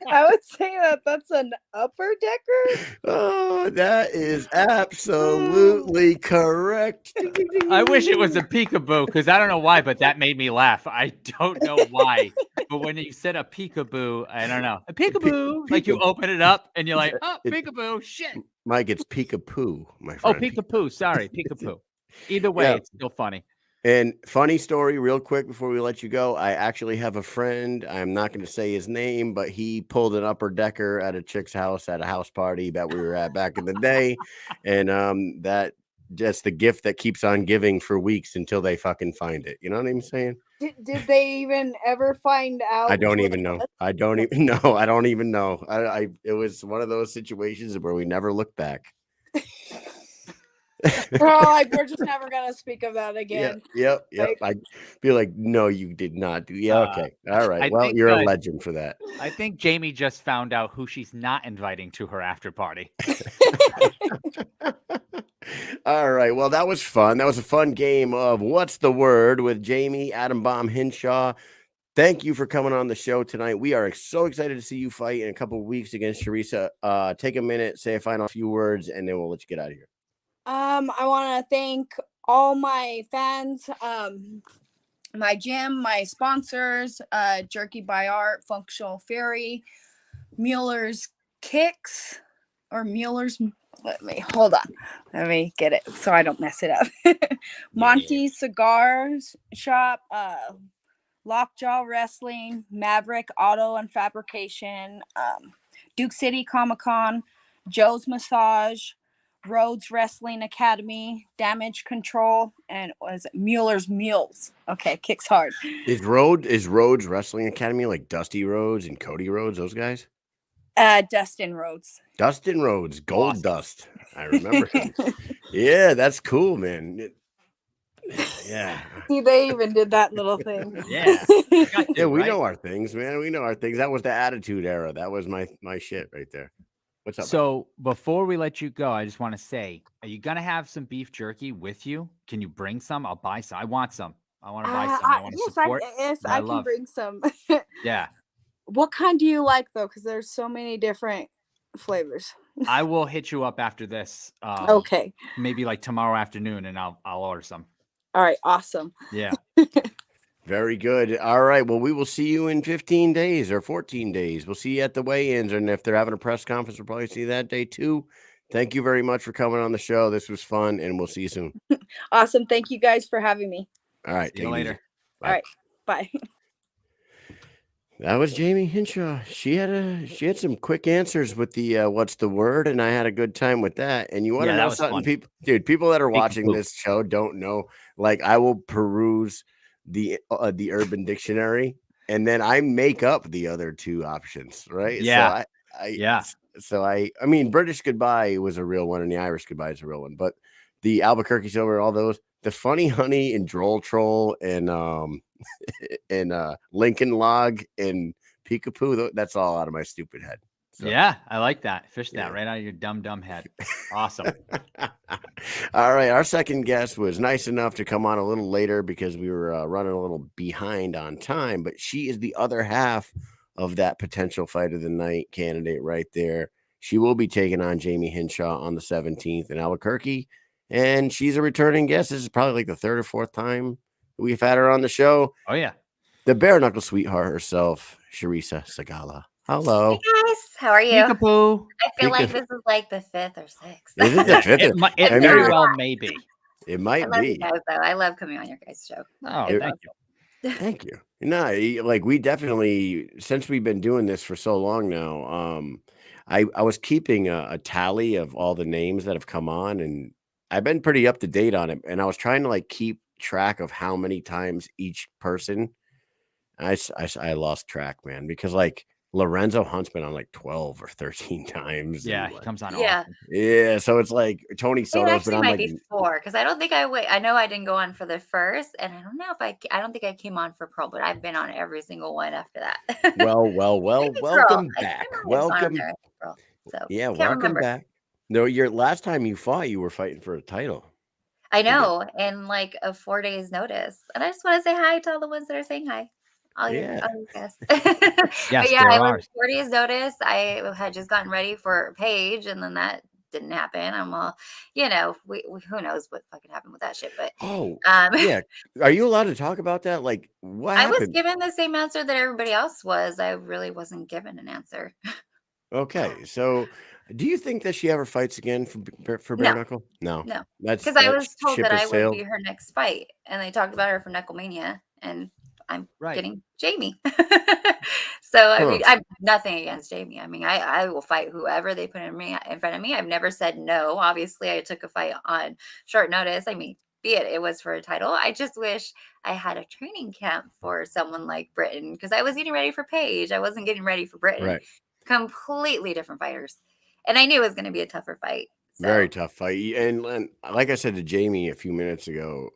I would say that that's an upper decker. Oh, that is absolutely correct. Ding, ding, ding, I wish it was ding. a peekaboo because I don't know why, but that made me laugh. I don't know why. But when you said a peekaboo, I don't know. A peekaboo, like you open it up and you're like, oh, peekaboo, shit. Mike, it's peekapoo, my Oh, friend. peekapoo. Sorry, peekapoo. Either way, Yeah. it's still funny. And funny story, real quick before we let you go. I actually have a friend. I'm not going to say his name, but he pulled an upper decker at a chick's house at a house party that we were at back in the day, and that just the gift that keeps on giving for weeks until they fucking find it. You know what I'm saying? Did they even ever find out? I don't what even it know. was? I don't even know. I don't even know. It was one of those situations where we never look back. Like we're just never gonna speak of that again. Yep. Like- I'd be like, no, you did not do. Yeah, okay. All right. I Well, think, you're a legend for that. I think Jayme just found out who she's not inviting to her after party. All right. Well, that was fun. That was a fun game of What's the Word with Jayme Adam Bomb Hinshaw. Thank you for coming on the show tonight. We are so excited to see you fight in a couple of weeks against Charisa. Take a minute, say a final few words, and then we'll let you get out of here. I want to thank all my fans, my gym, my sponsors, Jerky by Art, Functional Fury, Mueller's Kicks, or Mueller's. Let me get it so I don't mess it up. Monty's Cigar Shop, Lockjaw Wrestling, Maverick Auto and Fabrication, Duke City Comic Con, Joe's Massage, Rhodes Wrestling Academy, Damage Control, and was it Mueller's Mules. Okay, kicks hard. Is Rhodes Wrestling Academy like Dusty Rhodes and Cody Rhodes, those guys? Dustin Rhodes. Dustin Rhodes, Gold Awesome. Dust. I remember him. Yeah, that's cool, man. Yeah. See, they even did that little thing. Yeah. Yeah, we know our things, man. We know our things. That was the Attitude Era. That was my shit right there. What's up? So before we let you go, I just want to say, are you going to have some beef jerky with you? Can you bring some? I'll buy some. I want some. I want to buy some. I want to support. I can bring some. Yeah. What kind do you like, though? Because there's so many different flavors. I will hit you up after this. Okay. Maybe like tomorrow afternoon, and I'll order some. All right. Awesome. Yeah. Very good. All right. Well, we will see you in 15 days or 14 days. We'll see you at the weigh-ins. And if they're having a press conference, we'll probably see you that day too. Thank you very much for coming on the show. This was fun, and we'll see you soon. Awesome. Thank you guys for having me. All right. See you later. Bye. All right. Bye. That was Jayme Hinshaw. She had some quick answers with the what's the word, and I had a good time with that. And you want to know something, people that are watching this show don't know. Like, I will peruse the Urban Dictionary, and then I make up the other two options, right? Yeah. So I mean, British Goodbye was a real one, and the Irish Goodbye is a real one, but the Albuquerque Silver, all those, the Funny Honey and Droll Troll and Lincoln Log and Peekapoo, that's all out of my stupid head. So. Yeah, I like that. Fish that right out of your dumb head. Awesome. All right. Our second guest was nice enough to come on a little later because we were running a little behind on time, but she is the other half of that potential fight of the night candidate right there. She will be taking on Jayme Hinshaw on the 17th in Albuquerque, and she's a returning guest. This is probably like the third or fourth time we've had her on the show. Oh, yeah. The bare knuckle sweetheart herself, Charisa Sigala. Hello. Hey guys, how are you? Peekaboo. I feel like this is like the 5th or 6th. Is it the fifth? It very well may be. It I might love be. you guys, though. I love coming on your guys' show. Oh, It- thank you. Thank you. No, like we definitely, since we've been doing this for so long now, I was keeping a tally of all the names that have come on, and I've been pretty up to date on it. And I was trying to like keep track of how many times each person. I lost track, man, because like Lorenzo Hunt's been on like 12 or 13 times. Yeah, And he like, comes on Yeah. often. yeah, so it's like Tony It Soto's been actually on might like be 4 because I don't think I know I didn't go on for the first, and I don't know if I don't think I came on for Pearl, but I've been on every single one after that. well, Maybe Pearl. welcome I think back. I might have gone on Welcome. there after Pearl. So Yeah, can't welcome remember. back. No, your last time you fought, you were fighting for a title. I You did. know, in like a 4 days notice. And I just want to say hi to all the ones that are saying hi. All your Yeah. guests. Yes, But yeah, there I are. was 4 days notice. I had just gotten ready for Paige, and then that didn't happen. I'm all, we who knows what fucking happened with that shit. But Oh, um yeah. Are you allowed to talk about that? Like, what I was happened? given the same answer that everybody else was. I really wasn't given an answer. Okay, so do you think that she ever fights again for bare No, knuckle? No, no. that's Because I that was told ship that has I would sailed. be her next fight. And they talked about her for Knucklemania. And I'm Right. getting Jayme. So I Huh. mean, I'm nothing against Jayme. I mean, I will fight whoever they put in front of me. I've never said no. Obviously, I took a fight on short notice. I mean, be it was for a title. I just wish I had a training camp for someone like Britain because I was getting ready for Paige. I wasn't getting ready for Britain. Right. Completely different fighters, and I knew it was going to be a tougher fight. Very So tough fight. And like I said to Jamie a few minutes ago,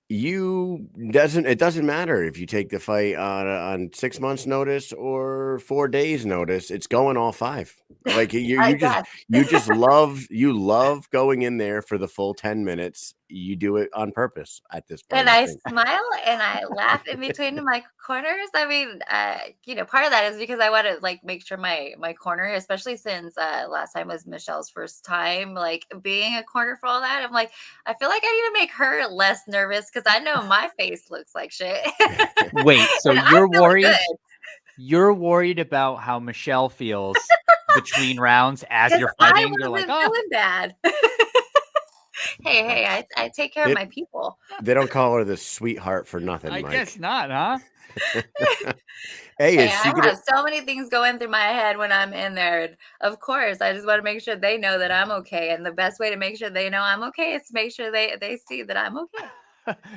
it doesn't matter if you take the fight on 6 months notice or 4 days notice. It's going all 5. Like I guess. you love going in there for the full 10 minutes. You do it on purpose at this point, And I I think. smile and I laugh in between my corners. I mean, part of that is because I want to like make sure my corner, especially since last time was Michelle's first time, like being a corner for all that. I'm like, I feel like I need to make her less nervous because I know my face looks like shit. Wait, so And I you're feel worried? good. You're worried about how Michelle feels between rounds as 'Cause you're I fighting? You're like, wasn't oh, feeling bad. Hey, I take care of They my people. they don't call her the sweetheart for nothing, I guess Mike. not, huh? Hey, Hey, is I she gonna have so many things going through my head when I'm in there. And of course, I just want to make sure they know that I'm okay. And the best way to make sure they know I'm okay is to make sure they see that I'm okay.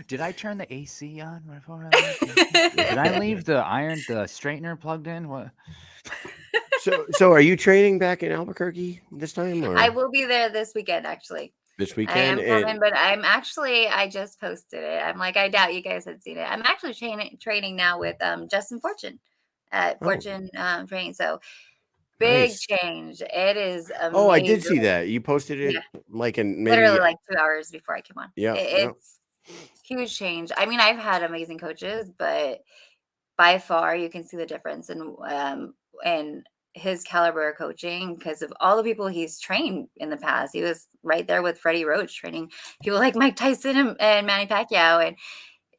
Did I turn the AC on before I left? Did I leave the straightener plugged in? What? so are you training back in Albuquerque this time I or will be there this weekend, actually. this I weekend? am coming, And but I just posted it. I'm like, I doubt you guys had seen it. I'm actually training now with Justin Fortune at oh, Fortune Training. So big nice. change. It is Oh, I amazing. did see that. You posted Yeah. it like in Literally maybe like 2 hours before I came on. yeah, yeah. It's huge change. I mean, I've had amazing coaches, but by far you can see the difference in his caliber of coaching because of all the people he's trained in the past. He was right there with Freddie Roach training people like Mike Tyson and Manny Pacquiao. And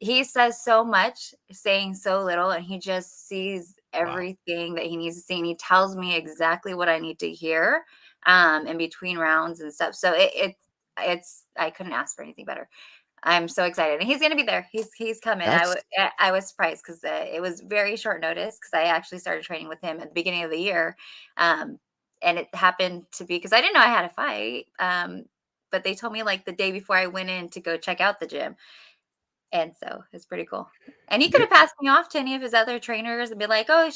he says so much, saying so little, and he just sees Wow. everything that he needs to see. And he tells me exactly what I need to hear in between rounds and stuff. So it's I couldn't ask for anything better. I'm so excited, and he's going to be there. He's coming. That's I was surprised because it was very short notice because I actually started training with him at the beginning of the year, and it happened to be because I didn't know I had a fight, but they told me like the day before I went in to go check out the gym, and so it's pretty cool. And he could have passed me off to any of his other trainers and be like, "Oh,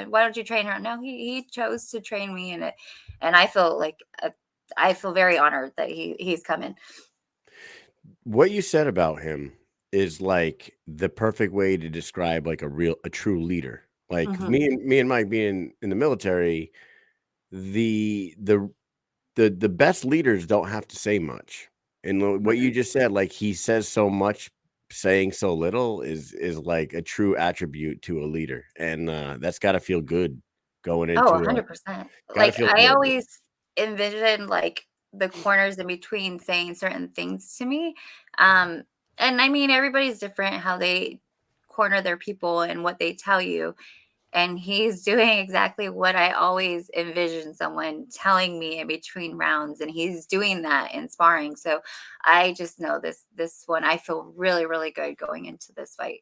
why don't you train her?" No, he chose to train me, and I feel like I feel very honored that he's coming. what you said about him is like the perfect way to describe like a true leader. Like 'cause Mhm. me and Mike being in the military, the the the best leaders don't have to say much. And what you Mhm. just said, like he says so much, saying so little is like a true attribute to a leader. And that's gotta feel good going Oh, into 100%. gotta Like, feel I good. always envision, like, the corners in between saying certain things to me, um, and I mean, everybody's different how they corner their people and what they tell you, and he's doing exactly what I always envision someone telling me in between rounds, and he's doing that in sparring, so I just know this one, I feel really, really good going into this fight.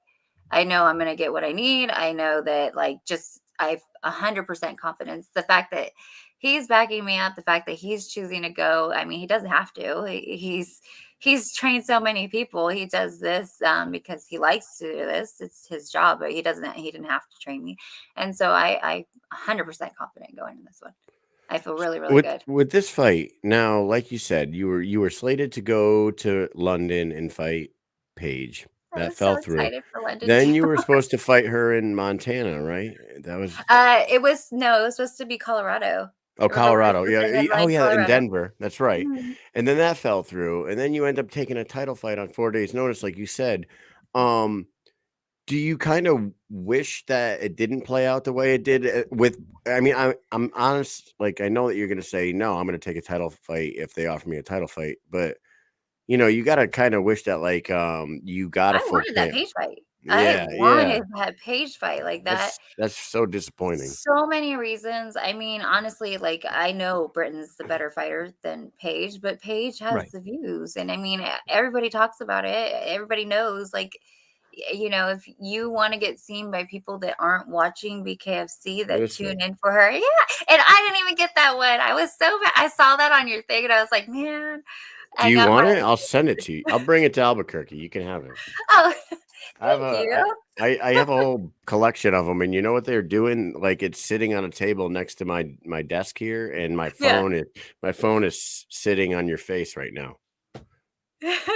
I know I'm gonna get what I need. I know that, like, just I've 100% confidence. The fact that he's backing me up, the fact that he's choosing to go. I mean, he doesn't have to. He's trained so many people. He does this because he likes to do this. It's his job, but he didn't have to train me. And so I 100% confident going in this one. I feel really, really good. With this fight, now, like you said, you were slated to go to London and fight Paige. I That was fell so through. excited for London Then too. you were supposed to fight her in Montana, right? That was It was supposed to be Colorado. Colorado. Yeah. In Colorado. Denver. That's right. Mhm. And then that fell through. And then you end up taking a title fight on 4 days' notice, like you said. Do you kind of wish that it didn't play out the way it did I'm honest, like, I know that you're going to say, no, I'm going to take a title fight if they offer me a title fight, but you got to kind of wish that, like, you got a I full wanted that pay. Paige fight. Yeah, I wanted that Paige fight like that. That's so disappointing. So many reasons. I mean, honestly, like, I know Britain's the better fighter than Paige, but Paige has the views. And I mean, everybody talks about it. Everybody knows, like, if you want to get seen by people that aren't watching BKFC that tune in for her. Yeah. And I didn't even get that one. I was so bad. I saw that on your thing and I was like, man. Do you want it? I'll send it to you. I'll bring it to Albuquerque. You can have it. Oh, I have a whole collection of them, and you know what they're doing? Like, it's sitting on a table next to my desk here, and my phone is sitting on your face right now.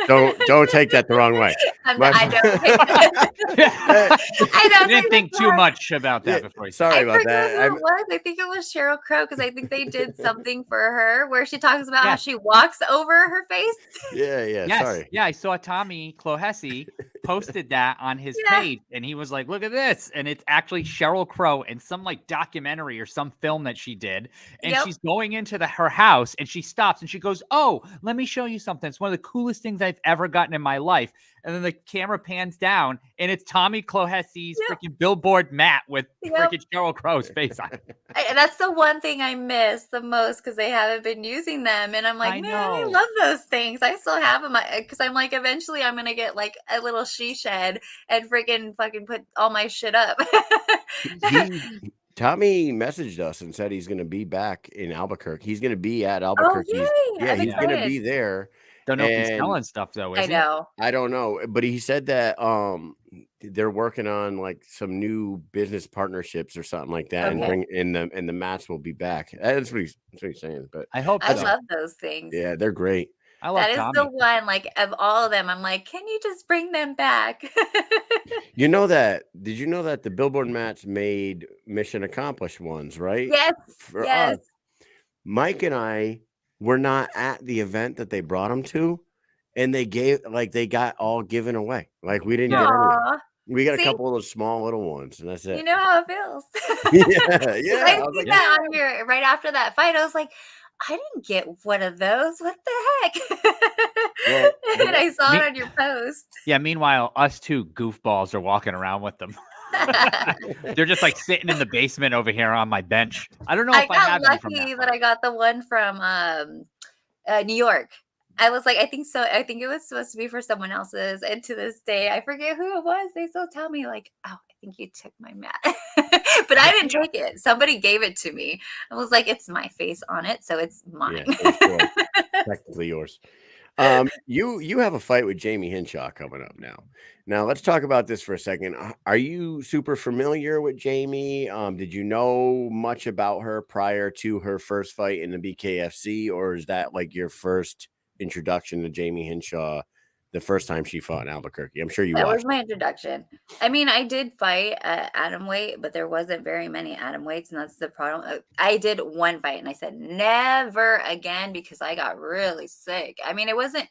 Don't take that the wrong way. I didn't think too much about that before. Sorry about that. I think it was Sheryl Crow, because I think they did something for her where she talks about how she walks over her face. Yeah. Sorry. Yeah, I saw Tommy Clohessy posted that on his page, and he was like, "Look at this!" And it's actually Sheryl Crow in some like documentary or some film that she did, and she's going into her house, and she stops and she goes, "Oh, let me show you something. It's one of the coolest things I've ever gotten in my life." And then the camera pans down, and it's Tommy Clohessy's freaking billboard mat with freaking Sheryl Crow's face on it. That's the one thing I miss the most, because they haven't been using them. And I'm like, I love those things. I still have them, because I'm like, eventually I'm going to get like a little she shed and fucking put all my shit up. Tommy messaged us and said he's going to be back in Albuquerque. He's going to be at Albuquerque. He's going to be there. Don't know if he's selling stuff though. I know. I don't know, but he said that they're working on like some new business partnerships or something like that, and bring in the mats will be back. That's what he's saying. But I hope I love those things. Yeah, they're great. I love that. Is the one, like, of all of them, I'm like, can you just bring them back? Did you know that the billboard mats made Mission Accomplished ones, right? Yes. For us, Mike and I were not at the event that they brought them to, and they got all given away. Like, we didn't get any. We got a couple of those small little ones, and that's it. You know how it feels. Yeah. I was like, that on here right after that fight. I was like, I didn't get one of those. What the heck? And I saw it on your post. Yeah. Meanwhile, us two goofballs are walking around with them. They're just like sitting in the basement over here on my bench. I don't know if I have got lucky that I got the one from New York. I was like, I think so. I think it was supposed to be for someone else's. And to this day, I forget who it was. They still tell me like, oh, I think you took my mat. But I didn't take it. Somebody gave it to me. I was like, it's my face on it, so it's mine. Yeah, technically yours. You have a fight with Jayme Hinshaw coming up now. Now let's talk about this for a second. Are you super familiar with Jayme? Did you know much about her prior to her first fight in the BKFC, or is that like your first introduction to Jayme Hinshaw the first time she fought in Albuquerque? I'm sure you watched. That was my introduction. I mean, I did fight at atom weight, but there wasn't very many atom weights, and that's the problem. I did one fight, and I said never again because I got really sick. I mean, it wasn't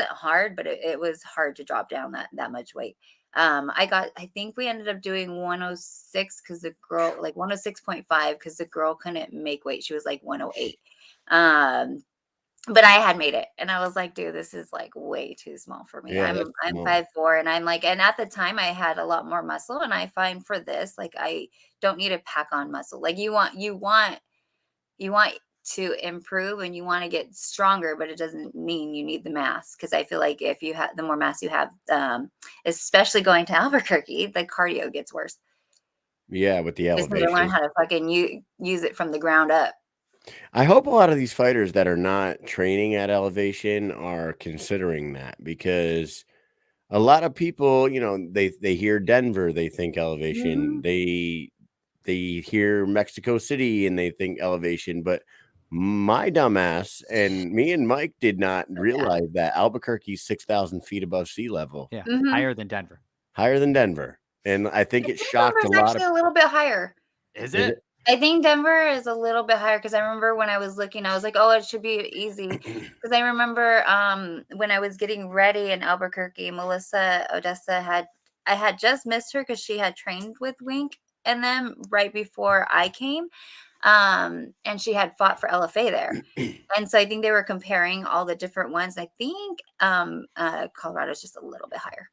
hard, but it was hard to drop down that much weight. I think we ended up doing 106 because the girl, like 106.5, because the girl couldn't make weight. She was like 108. But I had made it, and I was like, dude, this is like way too small for me. I'm 5'4", and I'm like, and at the time I had a lot more muscle, and I find for this, like, I don't need to pack on muscle. Like, you want to improve and you want to get stronger, but it doesn't mean you need the mass. Cause I feel like if you have, the more mass you have, especially going to Albuquerque, the cardio gets worse. Yeah, with the Just need to learn elevation. how to fucking use it from the ground up. I hope a lot of these fighters that are not training at elevation are considering that, because a lot of people, they hear Denver, they think elevation. Mhm. They hear Mexico City and they think elevation, but my dumbass and me and Mike did not Oh, yeah. realize that Albuquerque's 6,000 feet above sea level, Yeah, Mhm. higher than Denver. higher than Denver. And I think I it think shocked a Denver's lot of. actually a little bit higher. Is Is it? I think Denver is a little bit higher because I remember when I was looking, I was like, oh, it should be easy. Because I remember when I was getting ready in Albuquerque, Melissa Odessa I had just missed her because she had trained with Wink and them right before I came. And she had fought for LFA there. And so I think they were comparing all the different ones. I think Colorado's just a little bit higher.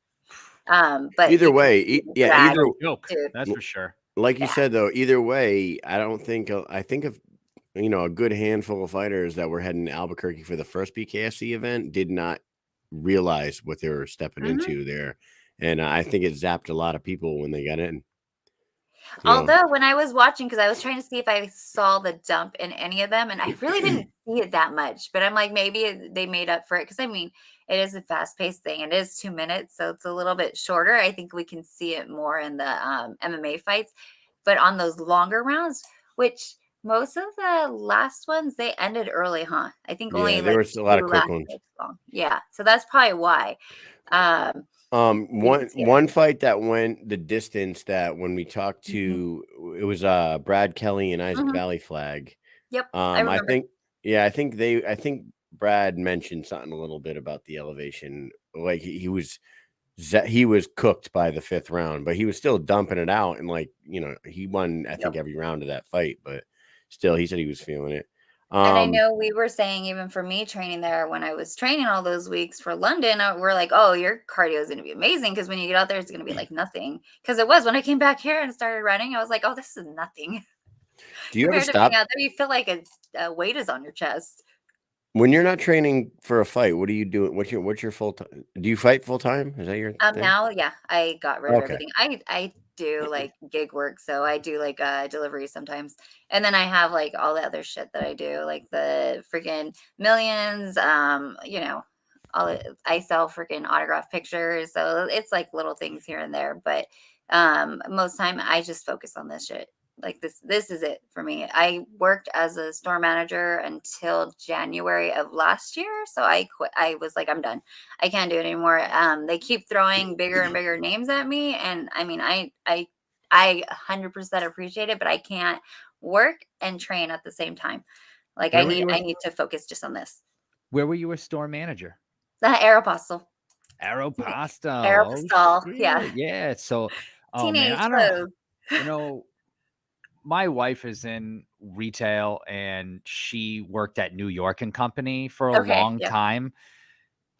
But Either you can way, see the yeah, drag, either Joke. dude. That's for sure. like you Yeah. said though, either way, I don't think I think of a good handful of fighters that were heading to Albuquerque for the first BKFC event did not realize what they were stepping Mhm. into there, and I think it zapped a lot of people when they got in. You know, Although when I was watching, because I was trying to see if I saw the dump in any of them, and I really didn't see it that much. But I'm like, maybe they made up for it because I mean, it is a fast-paced thing. It is 2 minutes, so it's a little bit shorter. I think we can see it more in the MMA fights, but on those longer rounds, which most of the last ones they ended early, huh? I think yeah, only there like was a lot of 2 quick ones. lasted long. Yeah, so that's probably why. Um, One fight that went the distance, that when we talked Mhm. to, it was Brad Kelly and Isaac Mhm. Valley Flag. Yep, I I remember. think Brad mentioned something a little bit about the elevation. Like he was cooked by the 5th round, but he was still dumping it out, and he won, I think, Yep. every round of that fight, but still he said he was feeling it. And I know we were saying, even for me training there, when I was training all those weeks for London, we're like, oh, your cardio is going to be amazing because when you get out there, it's going to be like nothing. Because it was when I came back here and started running, I was like, oh, this is nothing. Do you ever Compared to being stop out there, you feel like a weight is on your chest. when you're not training for a fight? What are you doing? What's your full time? Do you fight full time? Is that your thing? Now, yeah, I got rid of Okay. everything. I do like gig work, so I do like delivery sometimes, and then I have like all the other shit that I do, like the freaking millions. I sell freaking autograph pictures, so it's like little things here and there. But most time I just focus on this shit. Like this is it for me. I worked as a store manager until January of last year, so I quit. I was like, I'm done. I can't do it anymore. They keep throwing bigger and bigger names at me, and I mean, I 100% appreciate it, but I can't work and train at the same time. Like Where were you? I need to focus just on this. Where were you a store manager? The Aeropostale. Aeropostale. Aeropostale, yeah. Shit. Yeah. So, oh man, Teenage I don't. clothes. You know, my wife is in retail and she worked at New York and Company for a Okay, long yep. time.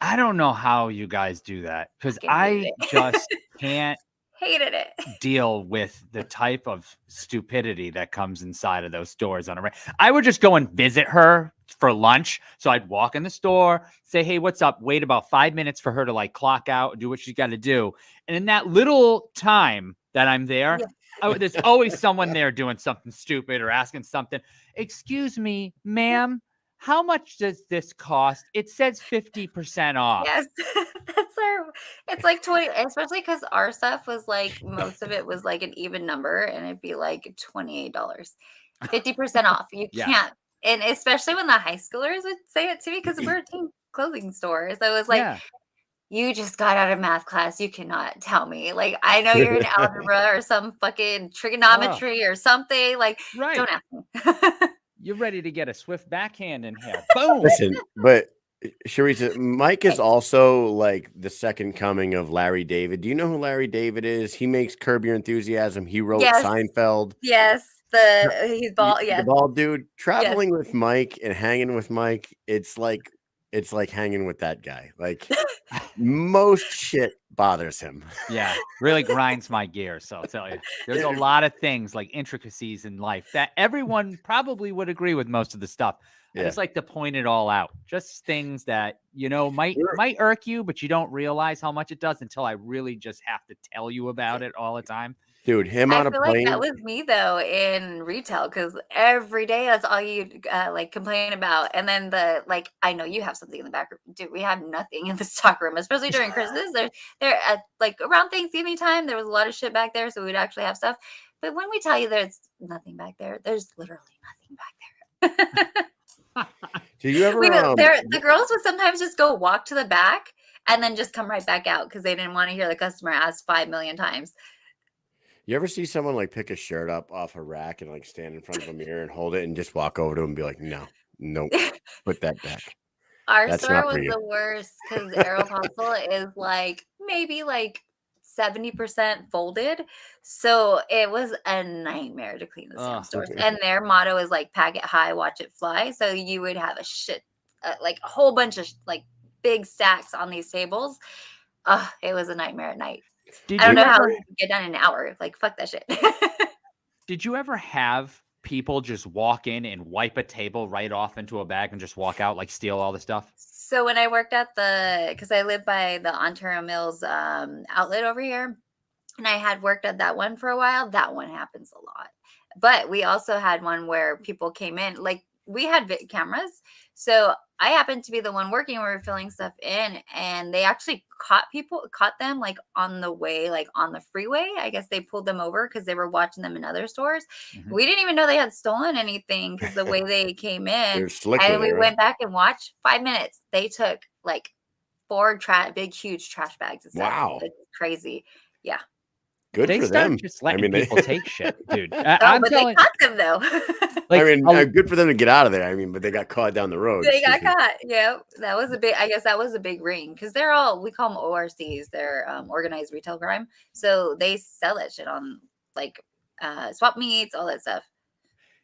I don't know how you guys do that because Fucking hated I it. just can't Hated it. deal with the type of stupidity that comes inside of those stores on a I would just go and visit her for lunch. So I'd walk in the store, say, hey, what's up? Wait about 5 minutes for her to like clock out, do what she's got to do. And in that little time that I'm there, Yeah. there's always someone there doing something stupid or asking something. Excuse me, ma'am, how much does this cost? It says 50% off. Yes. It's like 20, especially because our stuff was like, most of it was like an even number and it'd be like $28, 50% off. You Yeah. can't. And especially when the high schoolers would say it to me because we're a teen clothing store. So it was like, Yeah. you just got out of math class. You cannot tell me. Like, I know you're in algebra or some fucking trigonometry or something. Like, Right. don't ask me. You're ready to get a swift backhand in here. Boom. Listen, but Charisa, Mike is also like the second coming of Larry David. Do you know who Larry David is? He makes Curb Your Enthusiasm. He wrote Yes. Seinfeld. Yes. He's bald. The Yes. bald dude. Traveling with Mike and hanging with Mike, it's like hanging with that guy. Like most shit bothers him. Yeah, really grinds my gears. So I'll tell you, there's a lot of things like intricacies in life that everyone probably would agree with most of the stuff. I Yeah. just like to point it all out. Just things that, might irk you, but you don't realize how much it does until I really just have to tell you about it all the time. Dude, him I on a feel like that plane. was me though in retail because every day that's all you like complain about. And then I know you have something in the back room. Dude, we have nothing in the stock room, especially during Christmas. There like around Thanksgiving time, there was a lot of shit back there, so we'd actually have stuff. But when we tell you there's nothing back there, there's literally nothing back there. Did you ever The girls would sometimes just go walk to the back and then just come right back out because they didn't want to hear the customer ask 5 million times. You ever see someone like pick a shirt up off a rack and like stand in front of a mirror and hold it and just walk over to him and be like, no, nope, put that back. Our That's store not for was you. the worst because Aeropostale is like maybe like 70% folded. So it was a nightmare to clean the damn stores. And their motto is like pack it high, watch it fly. So you would have a like a whole bunch of like big stacks on these tables. It was a nightmare at night. I don't know how we could get done in an hour. Like, fuck that shit. Did you ever have people just walk in and wipe a table right off into a bag and just walk out, like steal all the stuff? So when I worked at because I live by the Ontario Mills outlet over here, and I had worked at that one for a while, that one happens a lot. But we also had one where people came in, like we had cameras. So I happened to be the one working where we were filling stuff in, and they actually caught them like on the way, like on the freeway. I guess they pulled them over because they were watching them in other stores. Mm-hmm. We didn't even know they had stolen anything because the way they came in, and we went back and watched 5 minutes. They took like 4 big, huge trash bags. And stuff. Wow. It's crazy. Yeah. Good for them. Just letting people take shit, dude. They caught them though. Good for them to get out of there. But they got caught down the road. They got caught. Yeah, that was a big ring because they're all, we call them ORCs. They're organized retail crime. So they sell that shit on like swap meets, all that stuff.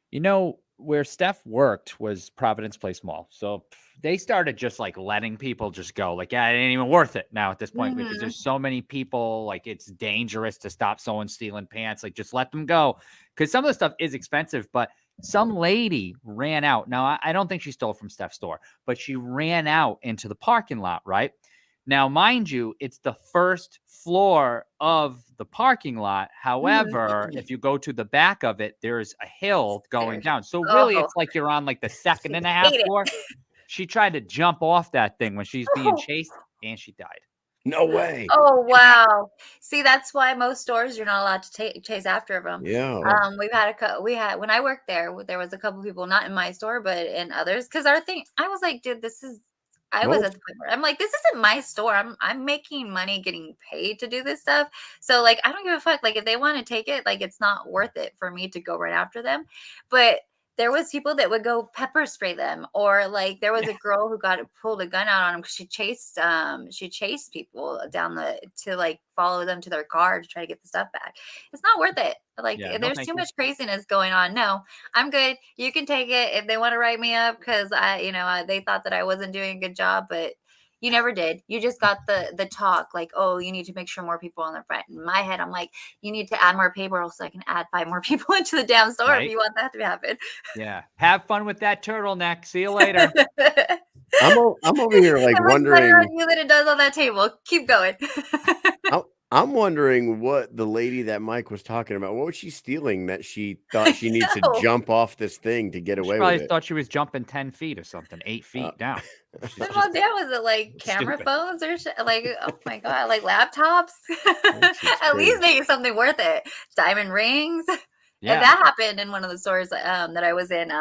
You know, where Steph worked was Providence Place Mall. So they started just like letting people just go. Like, yeah, it ain't even worth it now at this point because there's so many people. Like, it's dangerous to stop someone stealing pants. Like, just let them go because some of the stuff is expensive. But some lady ran out. Now, I don't think she stole from Steph's store, but she ran out into the parking lot, right? Now, mind you, it's the first floor of the parking lot. However, if you go to the back of it, there's a hill going down. So really, it's like you're on like the second and a half floor. She tried to jump off that thing when she's being chased, and she died. No way. Oh, wow. See, that's why most stores, you're not allowed to chase after them. Yeah. When I worked there was a couple people, not in my store, but in others. Because our thing, I was like, dude, I was at the point where I'm like, this isn't my store. I'm making money getting paid to do this stuff. So like, I don't give a fuck. Like if they want to take it, like it's not worth it for me to go right after them. But there was people that would go pepper spray them, or like there was a girl who pulled a gun out on them because she chased people down to like follow them to their car to try to get the stuff back. It's not worth it. Like there's too much craziness going on. No, I'm good. You can take it if they want to write me up because they thought that I wasn't doing a good job, but you never did. You just got the talk like, oh, you need to make sure more people on the front. In my head, I'm like, you need to add more payroll so I can add 5 more people into the damn store if you want that to happen. Yeah. Have fun with that turtleneck. See you later. I'm over here like wondering. Better on you than it does on that table. Keep going. I'm wondering what the lady that Mike was talking about, what was she stealing that she thought she needs to jump off this thing to get away with it? Probably thought she was jumping 10 feet or something, 8 feet down. Well, was it like camera phones or like, oh my God, like laptops? At least make it something worth it. Diamond rings. Yeah. And that happened in one of the stores that I was in.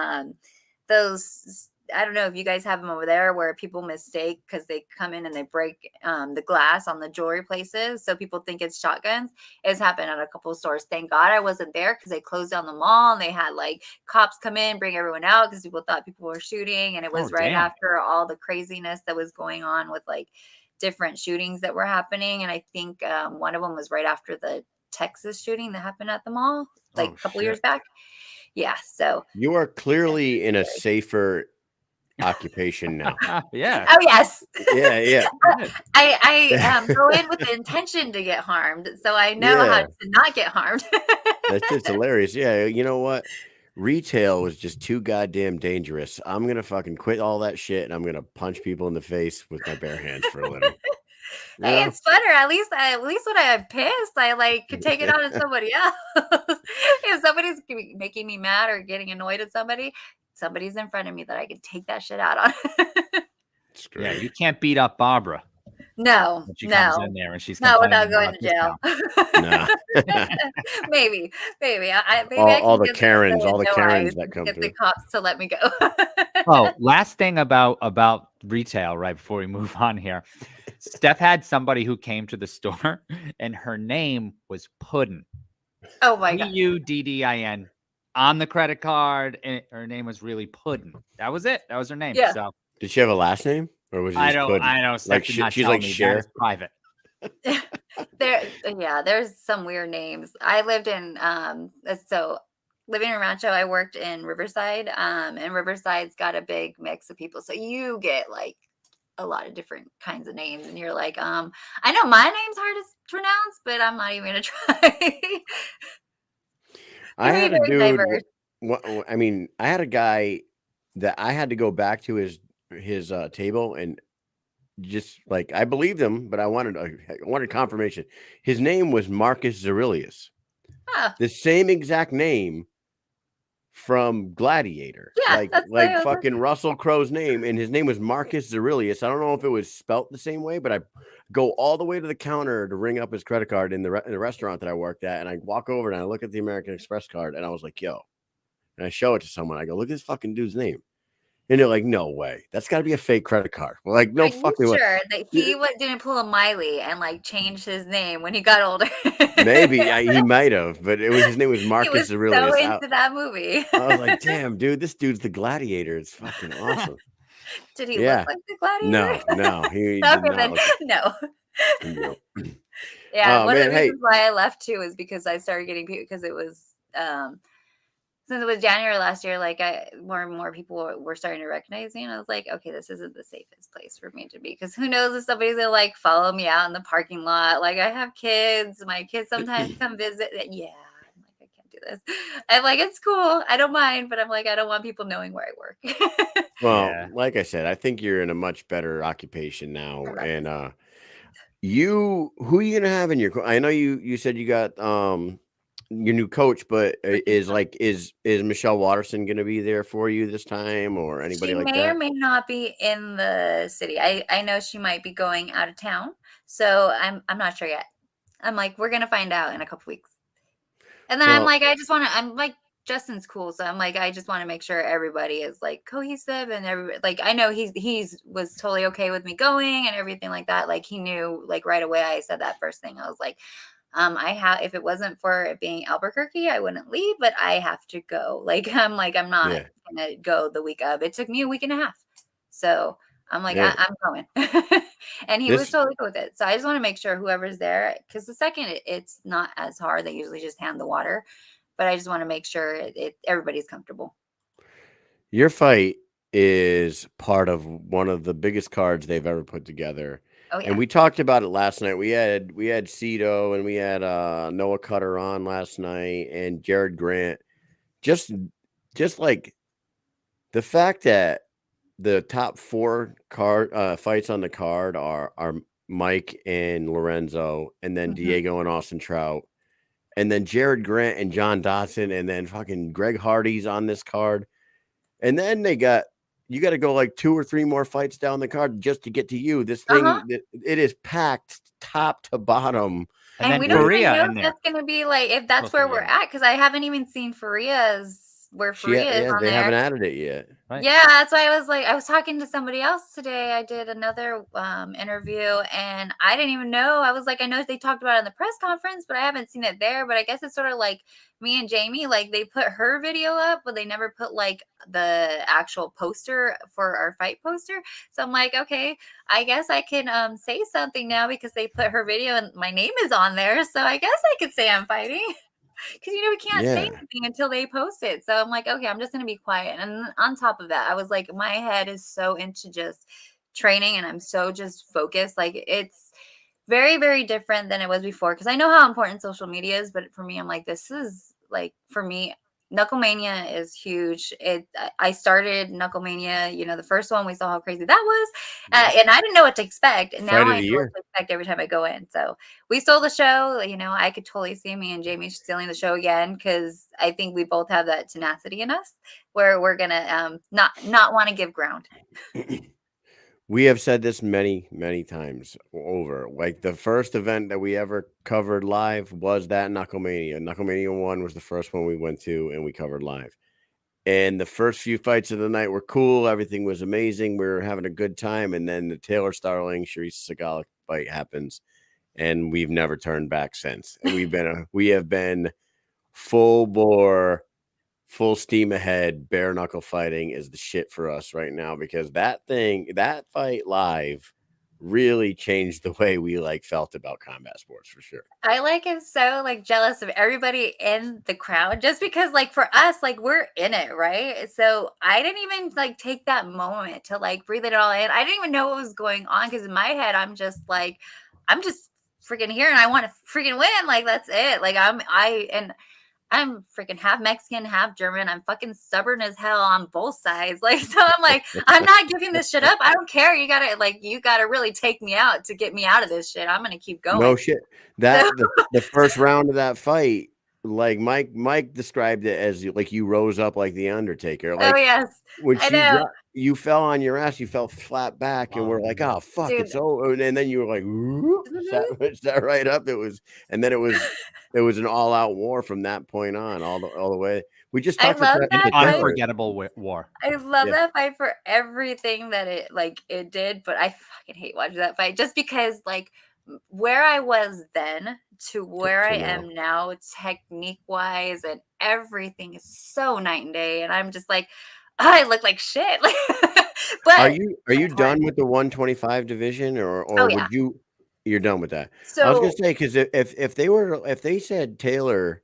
Those, I don't know if you guys have them over there where people mistake because they come in and they break the glass on the jewelry places. So people think it's shotguns. It's happened at a couple of stores. Thank God I wasn't there because they closed down the mall and they had like cops come in, bring everyone out because people thought people were shooting. And it was after all the craziness that was going on with like different shootings that were happening. And I think one of them was right after the Texas shooting that happened at the mall like a couple years back. Yeah. So you are clearly in a safer occupation now. Yeah. Oh yes. Yeah. I go in with the intention to get harmed, so I know how to not get harmed. That's just hilarious. Yeah, you know what? Retail was just too goddamn dangerous. I'm gonna fucking quit all that shit, and I'm gonna punch people in the face with my bare hands for a living. Hey, Yeah. it's funner. At least when I'm pissed, I like could take it out on somebody else. If somebody's making me mad or getting annoyed at somebody's in front of me that I can take that shit out on. It's Yeah, great. you can't beat up Barbara No, when she comes in no, there and she's not without complaining going about to jail. discount. Nah. Maybe maybe all, I all can the get Karens, all the no Karens eyes that come get the through. cops to let me go. Oh, last thing about retail, right before we move on here. Steph had somebody who came to the store and her name was Puddin. Oh my god. Puddin on the credit card, and her name was really Puddin. That was it. That was her name. Yeah. So Did she have a last name, or was it just Puddin? I know. Steph Like did not she's tell like me. That Cher. is private. There's some weird names. I lived in living in Rancho, I worked in Riverside, and Riverside's got a big mix of people, so you get like a lot of different kinds of names, and you're like, I know my name's hard to pronounce, but I'm not even gonna try. I had a Very dude. diverse. I mean, I had a guy that I had to go back to his table and just like I believed him, but I wanted confirmation. His name was Marcus Aurelius, Huh. the same exact name from Gladiator, Yeah, that's what I was fucking Russell Crowe's name, and his name was Marcus Aurelius. I don't know if it was spelt the same way, but I go all the way to the counter to ring up his credit card in the restaurant that I worked at, and I walk over and I look at the American Express card, and I was like, "Yo," and I show it to someone. I go, "Look at this fucking dude's name," and they're like, "No way, that's got to be a fake credit card." We're like, "No Are you fucking way." sure that he didn't pull a Miley and like change his name when he got older? Maybe he might have, but his name was He Marcus was Aurelius. so into that movie. I was like, "Damn, dude, this dude's the Gladiator. It's fucking awesome." Did he look Yeah. like the Gladiator? No, he Okay, did not then look. no. No. Yeah, Oh one of man, the hey, reasons why I left too is because I started getting people because it was since it was January last year, like more and more people were starting to recognize me, and I was like, okay, this isn't the safest place for me to be because who knows if somebody's gonna like follow me out in the parking lot. Like I have kids, my kids sometimes come visit. Yeah, I'm like, I can't do this. I'm like, it's cool, I don't mind, but I'm like, I don't want people knowing where I work. well, Yeah. like I said, I think you're in a much better occupation now, I'm not- and who are you gonna have in your? I know you said you got your new coach, but is Michelle Watterson gonna be there for you this time, or anybody She like may or that? may not be in the city. I know she might be going out of town, so I'm not sure yet. I'm like, we're gonna find out in a couple weeks. And then I'm Well, like, I'm like, Justin's cool, so I'm like, I just want to make sure everybody is like cohesive and everybody like I know he's was totally okay with me going and everything like that. Like he knew like right away. I said that first thing. I was like, if it wasn't for it being Albuquerque, I wouldn't leave, but I have to go. Like I'm not yeah, gonna go the week of. It took me a week and a half. So I'm like, yeah. I'm going. And he was This totally cool with it. So I just want to make sure whoever's there, because the second it's not as hard. They usually just hand the water. But I just want to make sure everybody's comfortable. your fight is part of one of the biggest cards they've ever put together. Oh And yeah. we talked about it last night. We had Cito and we had Noah Cutter on last night and Jared Grant. Just like the fact that the top 4 fights on the card are Mike and Lorenzo, and then Mhm. Diego and Austin Trout, and then Jared Grant and John Dodson, and then fucking Greg Hardy's on this card. And then you got to go like 2 or 3 more fights down the card just to get to you. This Uh-huh. thing, it is packed top to bottom. And And then we don't even Faria know in if there. that's gonna be like if that's Well, where we're Faria. at, because I haven't even seen Faria is on They there. haven't added it yet. Right. Yeah, that's why I was talking to somebody else today. I did another interview and I didn't even know. I was like, I know they talked about it in the press conference, but I haven't seen it there. But I guess it's sort of like me and Jayme, like they put her video up, but they never put like the actual poster for our fight poster. So I'm like, okay, I guess I can say something now because they put her video and my name is on there. So I guess I could say I'm fighting. Because we can't say Yeah. anything until they post it. So I'm like, okay, I'm just gonna be quiet. And on top of that, I was like, my head is so into just training and I'm so just focused. Like it's very, very different than it was before. Because I know how important social media is, but for me, I'm like, this is like for me, Knucklemania is huge. I started Knucklemania, the first one, we saw how crazy that was. And I didn't know what to expect. And now Fight of I the know year. what to expect every time I go in. So we stole the show. I could totally see me and Jayme stealing the show again, because I think we both have that tenacity in us where we're going to not want to give ground. We have said this many, many times over. Like, the first event that we ever covered live was that Knucklemania. Knucklemania 1 was the first one we went to and we covered live. And the first few fights of the night were cool. Everything was amazing. We were having a good time. And then the Taylor Starling, Charisa Sigala fight happens. And we've never turned back since. And we have been full bore, full steam ahead. Bare knuckle fighting is the shit for us right now, because that fight live really changed the way we felt about combat sports, for sure. I am so jealous of everybody in the crowd, just because for us, we're in it, right? So I didn't even take that moment to breathe it all in. I didn't even know what was going on, because in my head I'm just freaking here and I want to freaking win. That's it. I'm freaking half Mexican, half German. I'm fucking stubborn as hell on both sides. So I'm I'm not giving this shit up. I don't care. You gotta really take me out to get me out of this shit. I'm gonna keep going. No shit. The first round of that fight, Mike described it as you rose up like the Undertaker. Oh yes, when I know. You fell on your ass, you fell flat back, and we're like, oh fuck, Dude. it's over. And then you were like, sat right up. It was an all out war from that point on, all the way. We just talked about that unforgettable war. I love that fight for everything that it did, but I fucking hate watching that fight, just because where I was then to where I am now, technique wise and everything is so night and day. And I'm just I look like shit. But are you done with the 125 division, or would you're done with that? So I was gonna say, because if they said Taylor,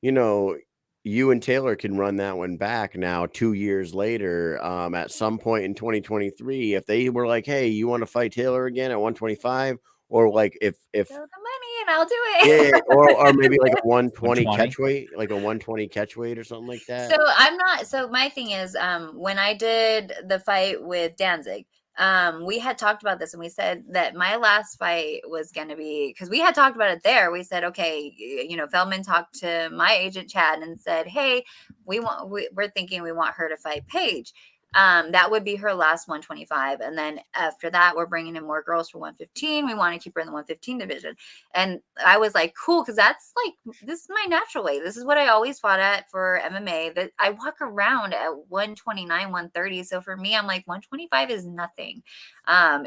you and Taylor can run that one back now 2 years later, at some point in 2023, if they were like, hey, you want to fight Taylor again at 125, or if throw the money and I'll do it. Yeah, or maybe a 120 catch weight, a 120 catch weight or something like that. So I'm not. So my thing is, when I did the fight with Danzig, we had talked about this, and we said that my last fight was going to be, because we had talked about it there. We said, okay, Feldman talked to my agent Chad and said, hey, we're thinking we want her to fight Paige. That would be her last 125. And then after that, we're bringing in more girls for 115. We want to keep her in the 115 division. And I was like, cool. Cause that's this is my natural weight. This is what I always fought at for MMA, that I walk around at 129, 130. So for me, I'm 125 is nothing. I'm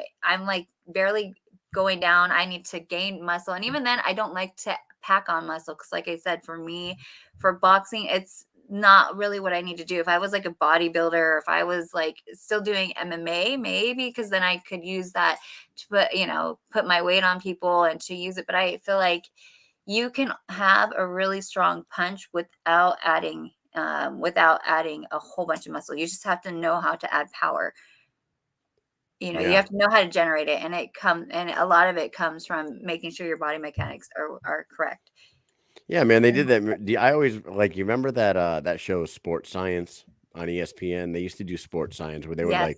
barely going down. I need to gain muscle. And even then I don't like to pack on muscle. Cause like I said, for me, for boxing, it's not really what I need to do. If I was a bodybuilder, or if I was still doing MMA, maybe, because then I could use that to put my weight on people and to use it. But I feel you can have a really strong punch without adding a whole bunch of muscle. You just have to know how to add power. You have to know how to generate it, and a lot of it comes from making sure your body mechanics are correct. Yeah, man, they did that. I always you remember that show Sports Science on ESPN? They used to do Sports Science where they would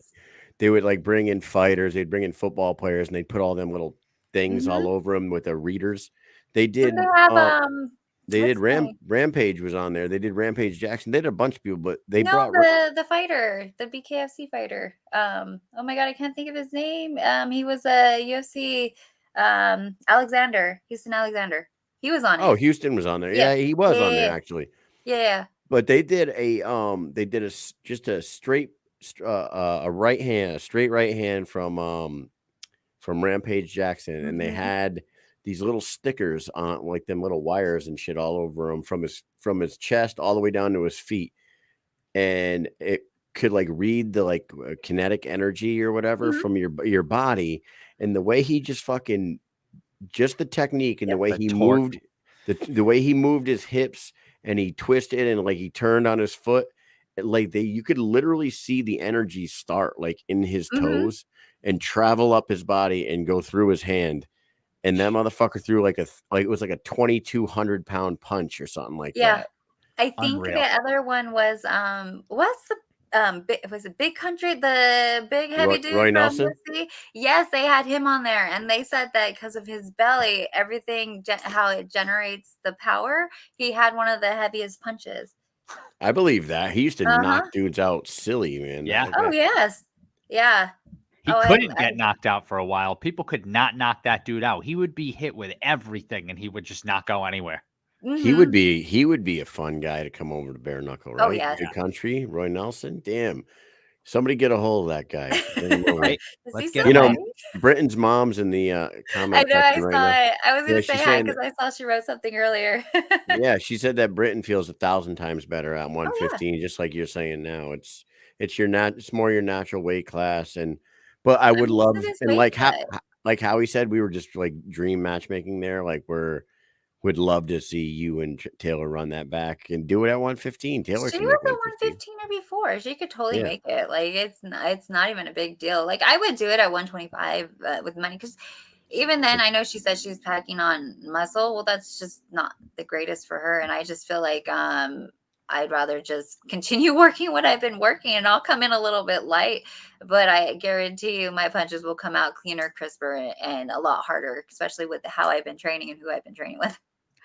they would bring in fighters, they'd bring in football players, and they'd put all them little things all over them with the readers. They did. They did Rampage was on there. They did Rampage Jackson. They did a bunch of people, but they brought the fighter, the BKFC fighter. Oh my god, I can't think of his name. He was a UFC Alexander, Houston Alexander. He was on it. Oh, Houston was on there. Yeah, he was on there actually. Yeah. But they did a straight right hand from Rampage Jackson, and they had these little stickers on them little wires and shit all over him from his chest all the way down to his feet, and it could read the kinetic energy or whatever from your body, and the way he just the technique and the way he moved, the way he moved his hips, and he twisted and he turned on his foot, you could literally see the energy start in his toes and travel up his body and go through his hand, and that motherfucker threw it was a 2,200 pound punch or something like that. I think Unreal. the other one was what's the was it Big Country, the big heavy dude Roy from Nelson? UFC? Yes, they had him on there, and they said that because of his belly, everything how it generates the power, he had one of the heaviest punches. I believe that. He used to knock Uh-huh. dudes out silly, man. Yeah. Oh yes. Yeah. He Oh, couldn't get knocked out for a while. People could not knock that dude out. He would be hit with everything, and he would just not go anywhere. He would be a fun guy to come over to bare knuckle, right? Oh yes. Big Country, Roy Nelson. Damn. Somebody get a hold of that guy. Bring him over. Right? Is Let's he get still You know, fighting? Britain's mom's in the I comment know, I section right saw now. it. I was Yeah, gonna she's say hi saying because I saw she wrote something earlier. yeah, she said that Britain feels 1,000 times better at Oh yeah. 115, just like you're saying now. It's more your natural weight class, but I would I'm used to love this and weight cut. like how he said we were just like dream matchmaking there. Like would love to see you and Taylor run that back and do it at 115. Taylor She can was make a 115. 115 or before. She could totally Yeah. make it. Like it's not even a big deal. Like I would do it at 125 with money because even then I know she said she's packing on muscle. Well, that's just not the greatest for her. And I just feel like I'd rather just continue working what I've been working, and I'll come in a little bit light, but I guarantee you my punches will come out cleaner, crisper, and a lot harder, especially with how I've been training and who I've been training with.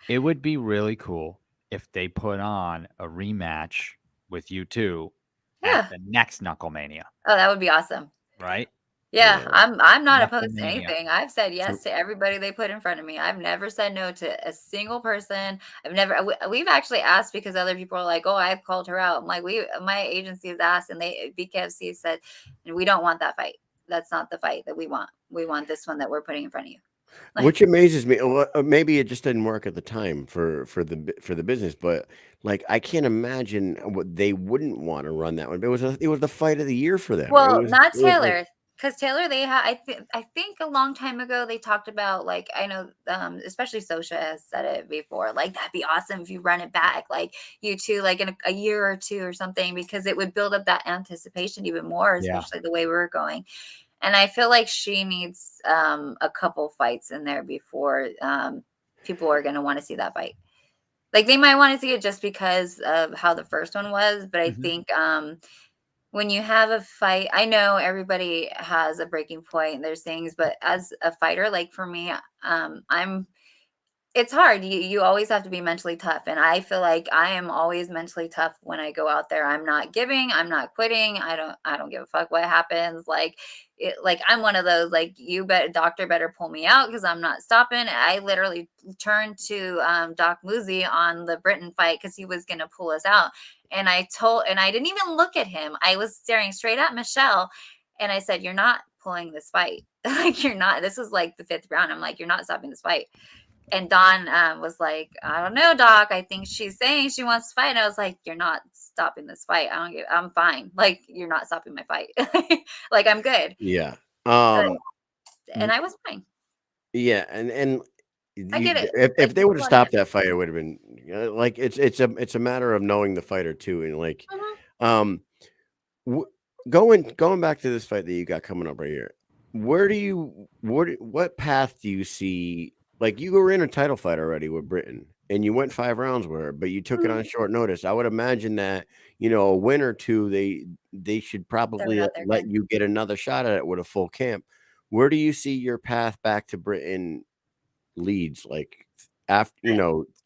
It would be really cool if they put on a rematch with you two Yeah. at the next Knucklemania, Oh, that would be awesome. right? Yeah, Yeah. I'm not opposed to Knucklemania. anything. I've said yes to everybody they put in front of me. I've never said no to a single person. We've actually asked because other people are like, "Oh, I've called her out." I'm like, my agency has asked, and BKFC said, and we don't want that fight. That's not the fight that we want. We want this one that we're putting in front of you. Like, Which amazes me. Maybe it just didn't work at the time for the business, but like I can't imagine what they wouldn't want to run that one. It was the fight of the year for them. well, not It was like, Taylor. Because Taylor, they had, I think a long time ago, they talked about, like, I know, especially Sosha has said it before, like, that'd be awesome if you run it back, like, you two, like, in a year or two or something, because it would build up that anticipation even more, Yeah. especially the way we were going. And I feel like she needs a couple fights in there before people are going to want to see that fight. Like, they might want to see it just because of how the first one was, but I think when you have a fight, I know everybody has a breaking point and there's things, but as a fighter, like for me, it's hard. You always have to be mentally tough. And I feel like I am always mentally tough when I go out there. I'm not giving, I'm not quitting. I don't give a fuck what happens. Like I'm one of those, like, doctor better pull me out because I'm not stopping. I literally turned to Doc Muzi on the Britain fight because he was gonna pull us out. And I didn't even look at him. I was staring straight at Michelle and I said, "You're not pulling this fight." Like, you're not. This was like the 5th round. I'm like, "You're not stopping this fight." And Dawn was like, "I don't know, Doc. I think she's saying she wants to fight." And I was like, "You're not stopping this fight. I'm fine. Like, you're not stopping my fight." Like, I'm good. yeah. And I was fine. Yeah, and I get it. if Like, they would have people stopped that fight, it would have been like it's a matter of knowing the fighter too, and like um going back to this fight that you got coming up right here. What path do you see? Like, you were in a title fight already with Britain, and you went 5 rounds with her, but you took it on short notice. I would imagine that a win or two, they should probably out there let again. you get another shot at it with a full camp. Where do you see your path back to Britain leads? Like, after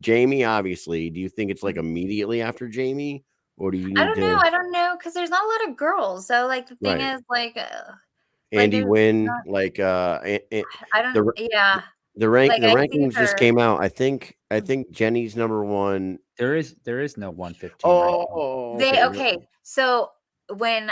Jayme, obviously. Do you think it's like immediately after Jayme, or do you I need don't know, because there's not a lot of girls. So, like, the thing right is, like Andy there's Wynn, not. like I don't. the Yeah, the like, I see rankings just her. came out. I think Jenny's number 1. There is no 115 right now. Oh, okay. Okay. So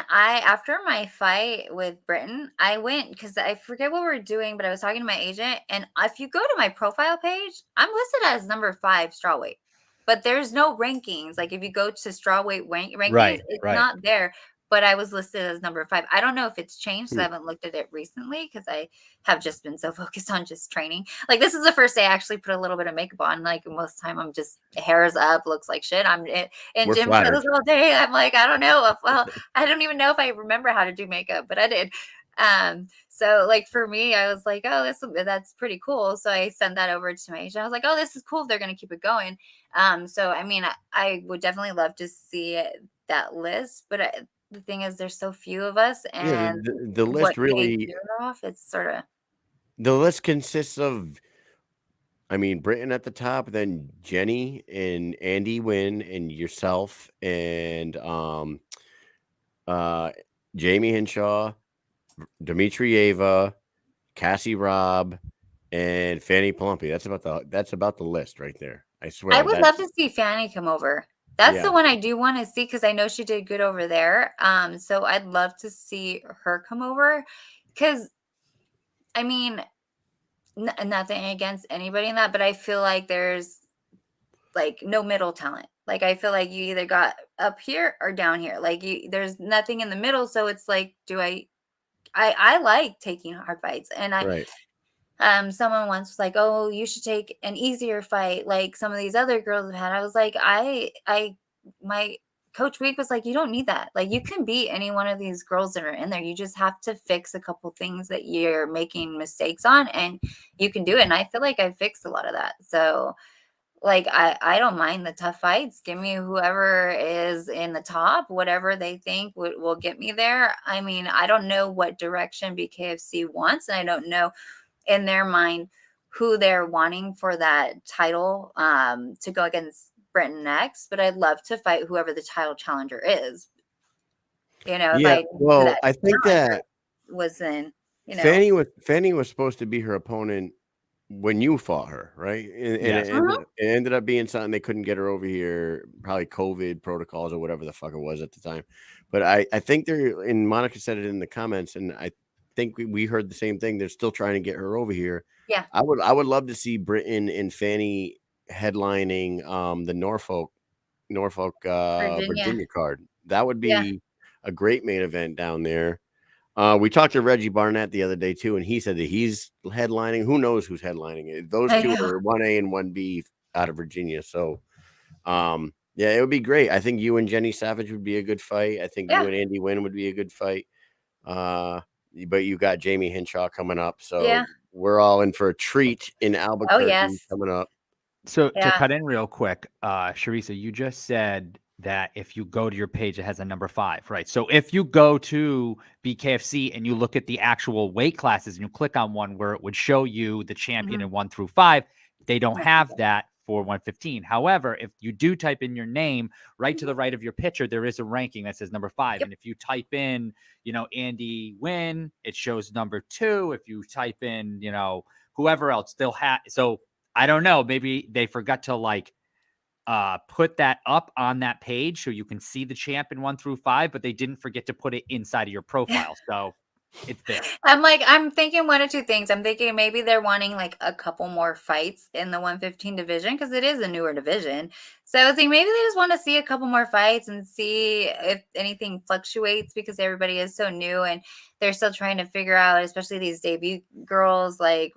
after my fight with Britain, I went because I forget what we were doing, but I was talking to my agent. And if you go to my profile page, I'm listed as number 5 strawweight, but there's no rankings. Like, if you go to strawweight rankings, Right, it's right. not there. But I was listed as number 5. I don't know if it's changed. 'Cause Hmm. I haven't looked at it recently because I have just been so focused on just training. Like, this is the first day I actually put a little bit of makeup on. Like, most of the time I'm just hair's up, looks like shit. I'm in We're gym flattered. clothes all day. I'm like, I don't know. Well, I don't even know if I remember how to do makeup, but I did. So like for me, I was like, oh, that's pretty cool. So I sent that over to my agent. I was like, oh, this is cool. They're going to keep it going. So I mean, I would definitely love to see that list, but the thing is, there's so few of us, Yeah, and the what list can I really, do it off? It's sort of the list consists of, I mean, Britain at the top, then Jenny and Andy Wynn and yourself and Jayme Hinshaw, Dimitrieva, Cassie Robb, and Fanny Plumpy. That's about the list right there. I I swear would that. love to see Fanny come over. That's Yeah, the one I do want to see because I know she did good over there. So I'd love to see her come over because I mean, nothing against anybody in that, but I feel like there's like no middle talent. Like I feel like you either got up here or down here. Like there's nothing in the middle. So it's like, I like taking hard fights, and right. someone once was like, oh, you should take an easier fight like some of these other girls have had. I was like, my coach Week was like, you don't need that. Like you can beat any one of these girls that are in there. You just have to fix a couple things that you're making mistakes on, and you can do it. And I feel like I fixed a lot of that. So like I don't mind the tough fights. Give me whoever is in the top, whatever they think will get me there. I mean, I don't know what direction BKFC wants, and I don't know in their mind who they're wanting for that title to go against Britain next. But I'd love to fight whoever the title challenger is. You know, if Yeah, I knew who well, that I think challenger that was in, you know. Fanny was supposed to be her opponent when you fought her, right? And Yes. it ended up being something they couldn't get her over here, probably COVID protocols or whatever the fuck it was at the time. But I think they're, and Monica said it in the comments, and I think we heard the same thing. They're still trying to get her over here. Yeah. I would love to see Britain and Fanny headlining the Norfolk Virginia. Virginia card. That would Yeah. be a great main event down there. We talked to Reggie Barnett the other day too, and he said that he's headlining. Who knows who's headlining it? Those I two know. are 1A and 1B out of Virginia. So, yeah, it would be great. I think you and Jenny Savage would be a good fight. I think Yeah. you and Andy Wynn would be a good fight. But you got Jayme Hinshaw coming up, so Yeah. we're all in for a treat in Albuquerque yes. coming up. So to Yeah. cut in real quick, Charisa, you just said that if you go to your page, it has a number 5, right? So if you go to BKFC and you look at the actual weight classes and you click on one where it would show you the champion in 1 through 5, they don't have that for 115. However, if you do type in your name right to the right of your picture, there is a ranking that says number 5. Yep. And if you type in, Andy Wynn, it shows number 2. If you type in, whoever else, they'll have. So I don't know. Maybe they forgot to put that up on that page so you can see the champ in 1 through 5, but they didn't forget to put it inside of your profile. So it's there. I'm thinking one of two things. I'm thinking maybe they're wanting like a couple more fights in the 115 division because it is a newer division. So I think maybe they just want to see a couple more fights and see if anything fluctuates because everybody is so new and they're still trying to figure out, especially these debut girls like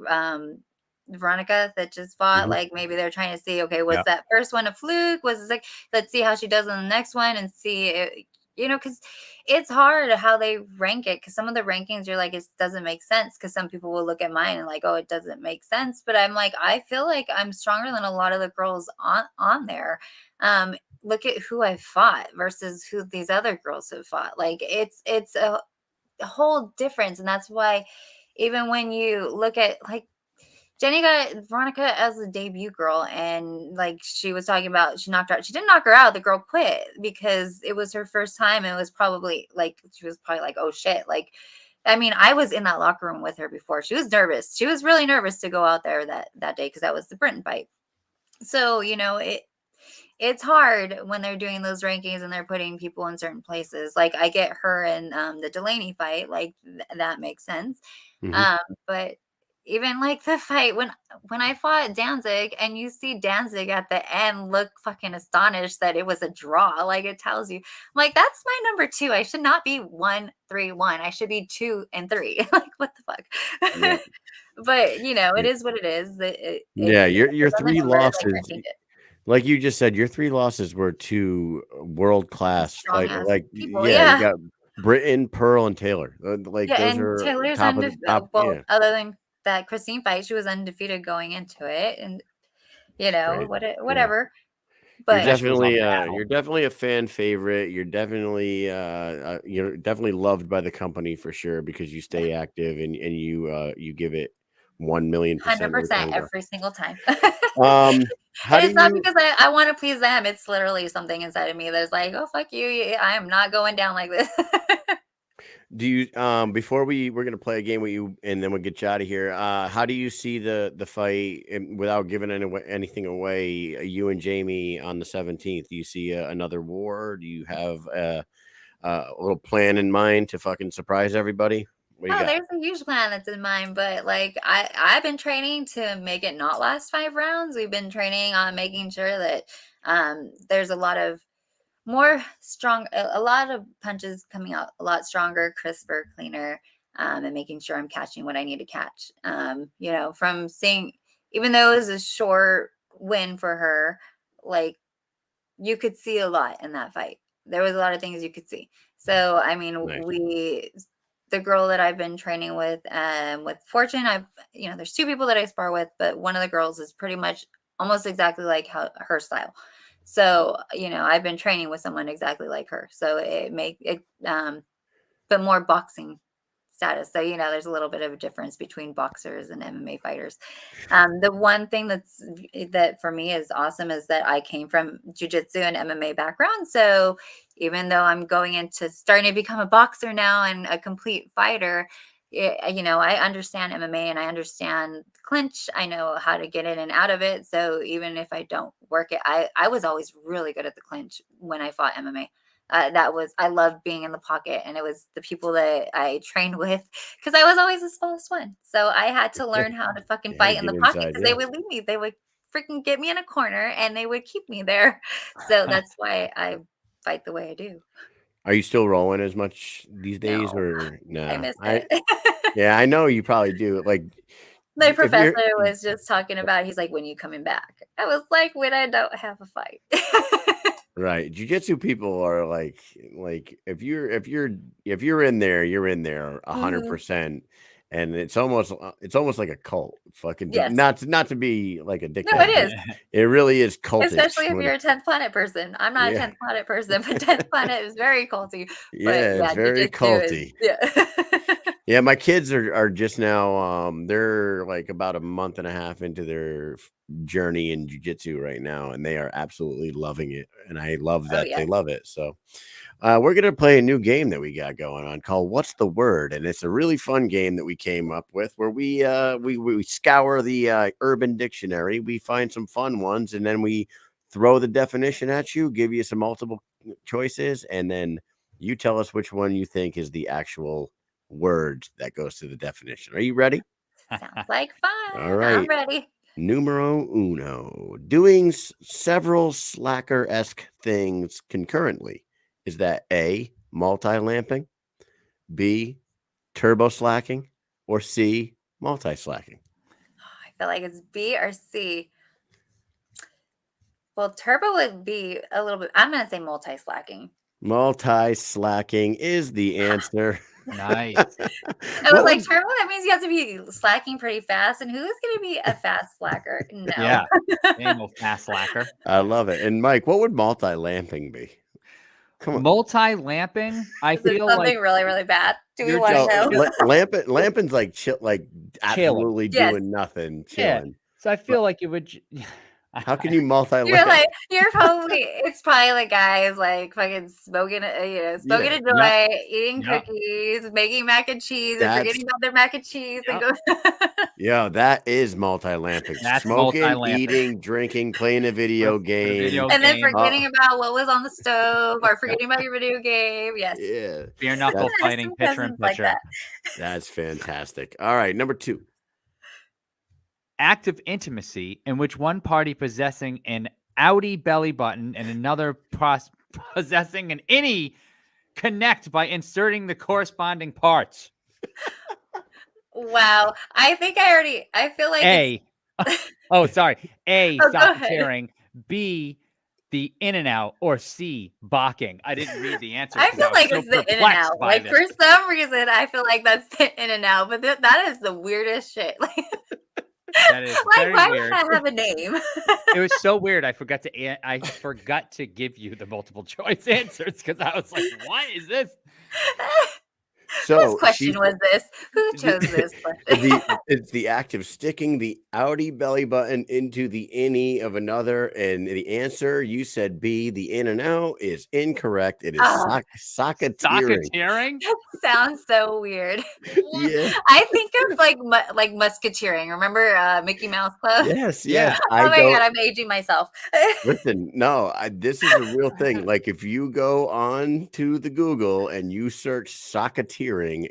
Veronica that just fought. Like maybe they're trying to see, okay, was that first one a fluke? Was it like, let's see how she does on the next one and see it, because it's hard how they rank it. Because some of the rankings, you're like, it doesn't make sense. Because some people will look at mine and like, oh, it doesn't make sense. But I'm like, I feel like I'm stronger than a lot of the girls on there. Look at who I fought versus who these other girls have fought. Like it's a whole difference, and that's why even when you look at like Jenny got Veronica as a debut girl, and like she was talking about, she knocked her out. She didn't knock her out. The girl quit because it was her first time. It was probably like, she was probably like, oh shit. Like, I mean, I was in that locker room with her before. She was nervous. She was really nervous to go out there that day because that was the Britain fight. So, it's hard when they're doing those rankings and they're putting people in certain places. Like I get her in the Delaney fight, like that makes sense. But even like the fight when I fought Danzig and you see Danzig at the end look fucking astonished that it was a draw, like it tells you, I'm like, that's my number 2. I should not be 1-3-1. I should be 2 and 3. Like what the fuck? Yeah. But it is what it is. Your 3 losses, like, like you just said, your 3 losses were to world class strong fighter. ass Like, people. you got Britain, Pearl, and Taylor. Like Yeah, those and are Taylor's top of the undefeated. top. Well, Yeah, other than that Christine fight, she was undefeated going into it, and it's great. Yeah. whatever. But Yeah, she was up You're definitely a fan favorite. You're definitely loved by the company for sure because you stay active and you give it 1,000,000% every time 100% you go. every single time. How And do it's not you because I want to please them. It's literally something inside of me that's like, oh fuck you. I am not going down like this. do you before we're gonna play a game with you and then we'll get you out of here? How do you see the fight without giving anything away? You and Jayme on the 17th. Do you see another war? Do you have a little plan in mind to fucking surprise everybody? What do you Oh, got? there's a huge plan that's in mind, but like I've been training to make it not last 5 rounds. We've been training on making sure that there's a lot of a lot of punches coming out a lot stronger, crisper, cleaner, and making sure I'm catching what I need to catch. From seeing, even though it was a short win for her, like you could see a lot in that fight. There was a lot of things you could see. So, I mean, Nice. the girl that I've been training with Fortune, there's 2 people that I spar with, but one of the girls is pretty much almost exactly like her style. So, I've been training with someone exactly like her. So but more boxing status. So, there's a little bit of a difference between boxers and MMA fighters. The one thing that for me is awesome is that I came from jiu-jitsu and MMA background. So even though I'm going into starting to become a boxer now and a complete fighter, I understand MMA and I understand clinch. I know how to get in and out of it. So even if I don't work it, I was always really good at the clinch when I fought MMA. I loved being in the pocket, and it was the people that I trained with because I was always the smallest one. So I had to learn how to fucking fight in Get the pocket inside. because they would leave me. They would freaking get me in a corner and they would keep me there. So that's why I fight the way I do. Are you still rolling as much these days No, or I no? miss it. Yeah, I know you probably do. Like My if you're professor was just talking about, he's like, when you coming back? I was like, when I don't have a fight. right, jiu-jitsu people are like if you're in there, you're in there Mhm. 100%. And it's almost like a cult. Fucking Yes. not to be like a No, dickhead. it is. It really is cultish. Especially if you're a 10th planet person. I'm not a 10th planet person, but 10th planet is very culty. But Yeah, it's yeah, very jujitsu is culty. yeah. Yeah, my kids are just now they're like about a month and a half into their journey in jiu-jitsu right now, and they are absolutely loving it. And I love Oh that yeah. they love it. So we're gonna play a new game that we got going on called What's the Word? And it's a really fun game that we came up with where we scour the urban dictionary, we find some fun ones, and then we throw the definition at you, give you some multiple choices, and then you tell us which one you think is the actual word that goes to the definition. Are you ready? Sounds like fun. All right. I'm ready. Numero uno. Doing several slacker-esque things concurrently. Is that A, multi-lamping, B, turbo slacking, or C, multi-slacking? I feel like it's B or C. Well, turbo would be a little bit. I'm gonna say multi-slacking. Multi-slacking is the answer. Nice. I was like, turbo, that means you have to be slacking pretty fast. And who's going to be a fast slacker? No. Yeah. Ain't no fast slacker. I love it. And Mike, what would multi-lamping be? Come on. Multi-lamping, I Is it feel something like really, really bad? Do we you're want to just- know? Lamping's like chill, like absolutely Yes. doing nothing, Yeah. chilling. So I feel like it would. How can you multi-lamp? It's probably like guys like fucking smoking a joint, eating cookies, making mac and cheese, and forgetting about their mac and cheese. And go Yeah, that is multi-lamping. That's Smoking, multi-lamping. eating, drinking, playing a video game. and then forgetting about what was on the stove or forgetting about your video game. Yes. Yeah. Beer knuckle fighting, pitcher and Like pitcher. that. That's fantastic. All right, number 2. Act of intimacy in which one party possessing an outie belly button and another possessing an innie connect by inserting the corresponding parts. Wow. I feel like A. Oh, sorry. A. Oh, go Stop ahead. tearing. B. the in and out, or C, balking? I didn't read the answer. I 'cause feel was like so it's the in and perplexed out. by Like this. for some reason, I feel like that's the in and out. But that is the weirdest shit. Like, That is very why weird. would that have a name? It was so weird. I forgot to give you the multiple choice answers because I was like, "What is this?" So Whose question was this? Who chose this question? It's the act of sticking the outie belly button into the innie of another, and the answer you said B, the in and out, is incorrect. It is Oh. socketeering. Socketeering? Sounds so weird. Yeah. I think of like musketeering. Remember Mickey Mouse Club? Yes, Yeah. yes. Oh my god, I'm aging myself. Listen, no, this is a real thing. Like if you go on to the Google and you search socketeering,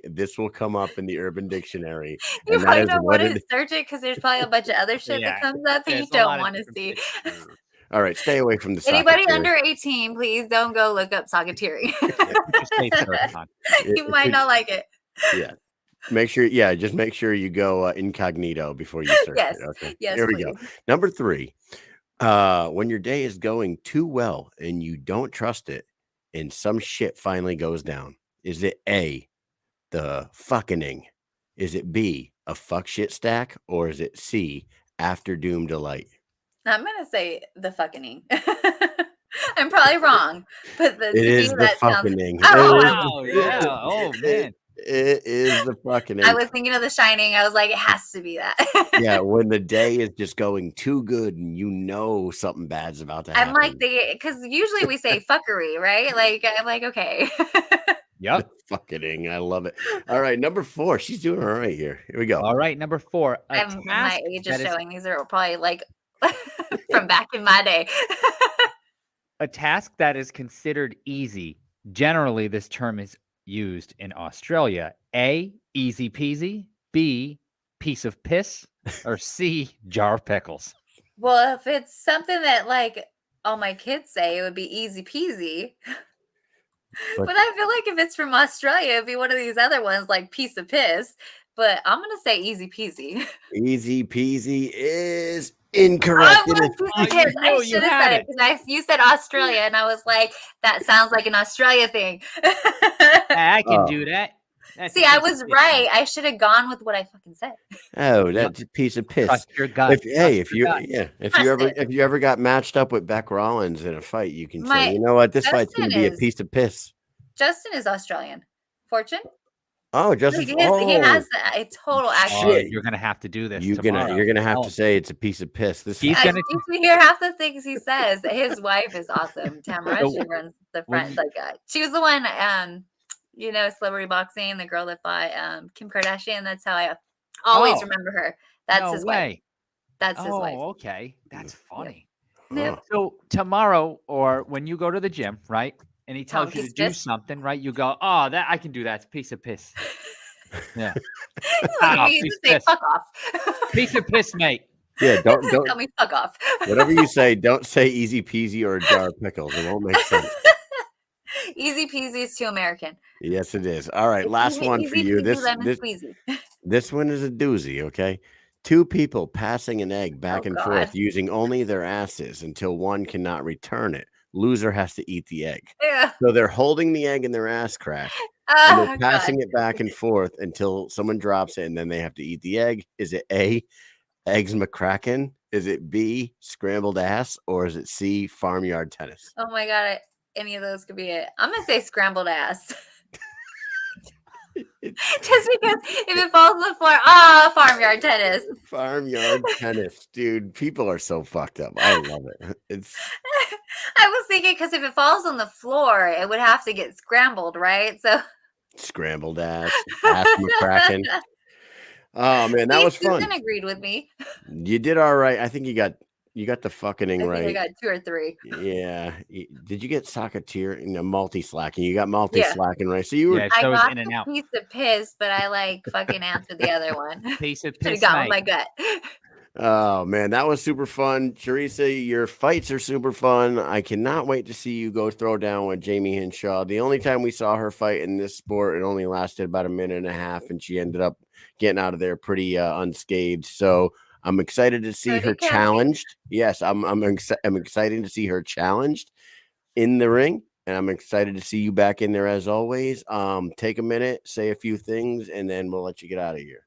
this will come up in the Urban Dictionary. You And that probably is don't what want it to search it because there's probably a bunch of other shit Yeah, that comes up that you there's a lot don't of want to different see. things. All right, stay away from the Anybody socketeering. under 18, please don't go look up socketeering. Just say search on. You might not like it. Yeah. Just make sure you go incognito before you search Yes. it. Okay. Yes, There we please. go. Number 3. When your day is going too well and you don't trust it and some shit finally goes down. Is it A, the fucking? Is it B, a fuck shit stack? Or is it C, after doom delight? I'm gonna say the fucking. I'm probably wrong, but It is the that sounds. fucking. Oh, Wow, yeah. Oh man. It is the fucking. I was thinking of The Shining. I was like, it has to be that. Yeah, when the day is just going too good and you know something bad's about to happen. I'm like because usually we say fuckery, right? Like I'm like, okay. Yep. Fucking, I love it. All right, number 4. She's doing all right here. Here we go. All right, number 4. My age is showing. These are probably like from back in my day. A task that is considered easy. Generally, this term is used in Australia. A, easy peasy. B, piece of piss. Or C, jar of pickles. Well, if it's something that like all my kids say, it would be easy peasy. But I feel like if it's from Australia, it'd be one of these other ones like piece of piss. But I'm gonna say easy peasy. Easy peasy is incorrect. I should have said it because you said Australia, and I was like, that sounds like an Australia thing. I can do that. See, I was right. I should have gone with what I fucking said. Oh, that's a piece of piss. Trust your gut. If you ever got matched up with Beck Rollins in a fight, you can say, you know what, this fight's gonna be a piece of piss. Justin is Australian. Fortune. Oh, Justin. He has a total accent. You're gonna have to do this. You're gonna have to say it's a piece of piss. He's gonna. You hear half the things he says. His wife is awesome. Tamara. She runs the front. She was the one. Celebrity boxing. The girl that fought Kim Kardashian. That's how I always remember her. That's his wife. That's his wife. Okay, that's funny. Yep. So tomorrow, or when you go to the gym, right? And he tells you to do something, right? You go, oh, that I can do that. It's a piece of piss. Yeah. You say fuck off. Piece of piss, mate. Yeah, don't tell me fuck off. Whatever you say, don't say easy peasy or a jar of pickles. It won't make sense. Easy peasy is too American. Yes, it is. All right, last one for you. This one is a doozy, okay? 2 people passing an egg back and forth using only their asses until one cannot return it. Loser has to eat the egg. Yeah. So they're holding the egg in their ass crack. And they're passing it back and forth until someone drops it, and then they have to eat the egg. Is it A, eggs McCracken? Is it B, scrambled ass? Or is it C, farmyard tennis? Oh my God. Any of those could be it. I'm going to say scrambled ass. Just because if it falls on the floor, farmyard tennis. Farmyard tennis, dude. People are so fucked up. I love it. I was thinking because if it falls on the floor, it would have to get scrambled, right? So scrambled ass McCracken. Oh man, that was fun. Susan agreed with me. You did all right. I think you got the fucking right. I got 2 or 3. Yeah. Did you get socketeer? Multi-slacking. You got multi-slacking right. So you were. I got the piece of piss, but I fucking answered the other one. Piece of piss. Got with my gut. Oh man, that was super fun. Charisa, your fights are super fun. I cannot wait to see you go throw down with Jayme Hinshaw. The only time we saw her fight in this sport, it only lasted about a minute and a half, and she ended up getting out of there pretty unscathed. So I'm excited to see her challenged. Yes, I'm excited to see her challenged in the ring, and I'm excited to see you back in there as always. Take a minute, say a few things, and then we'll let you get out of here.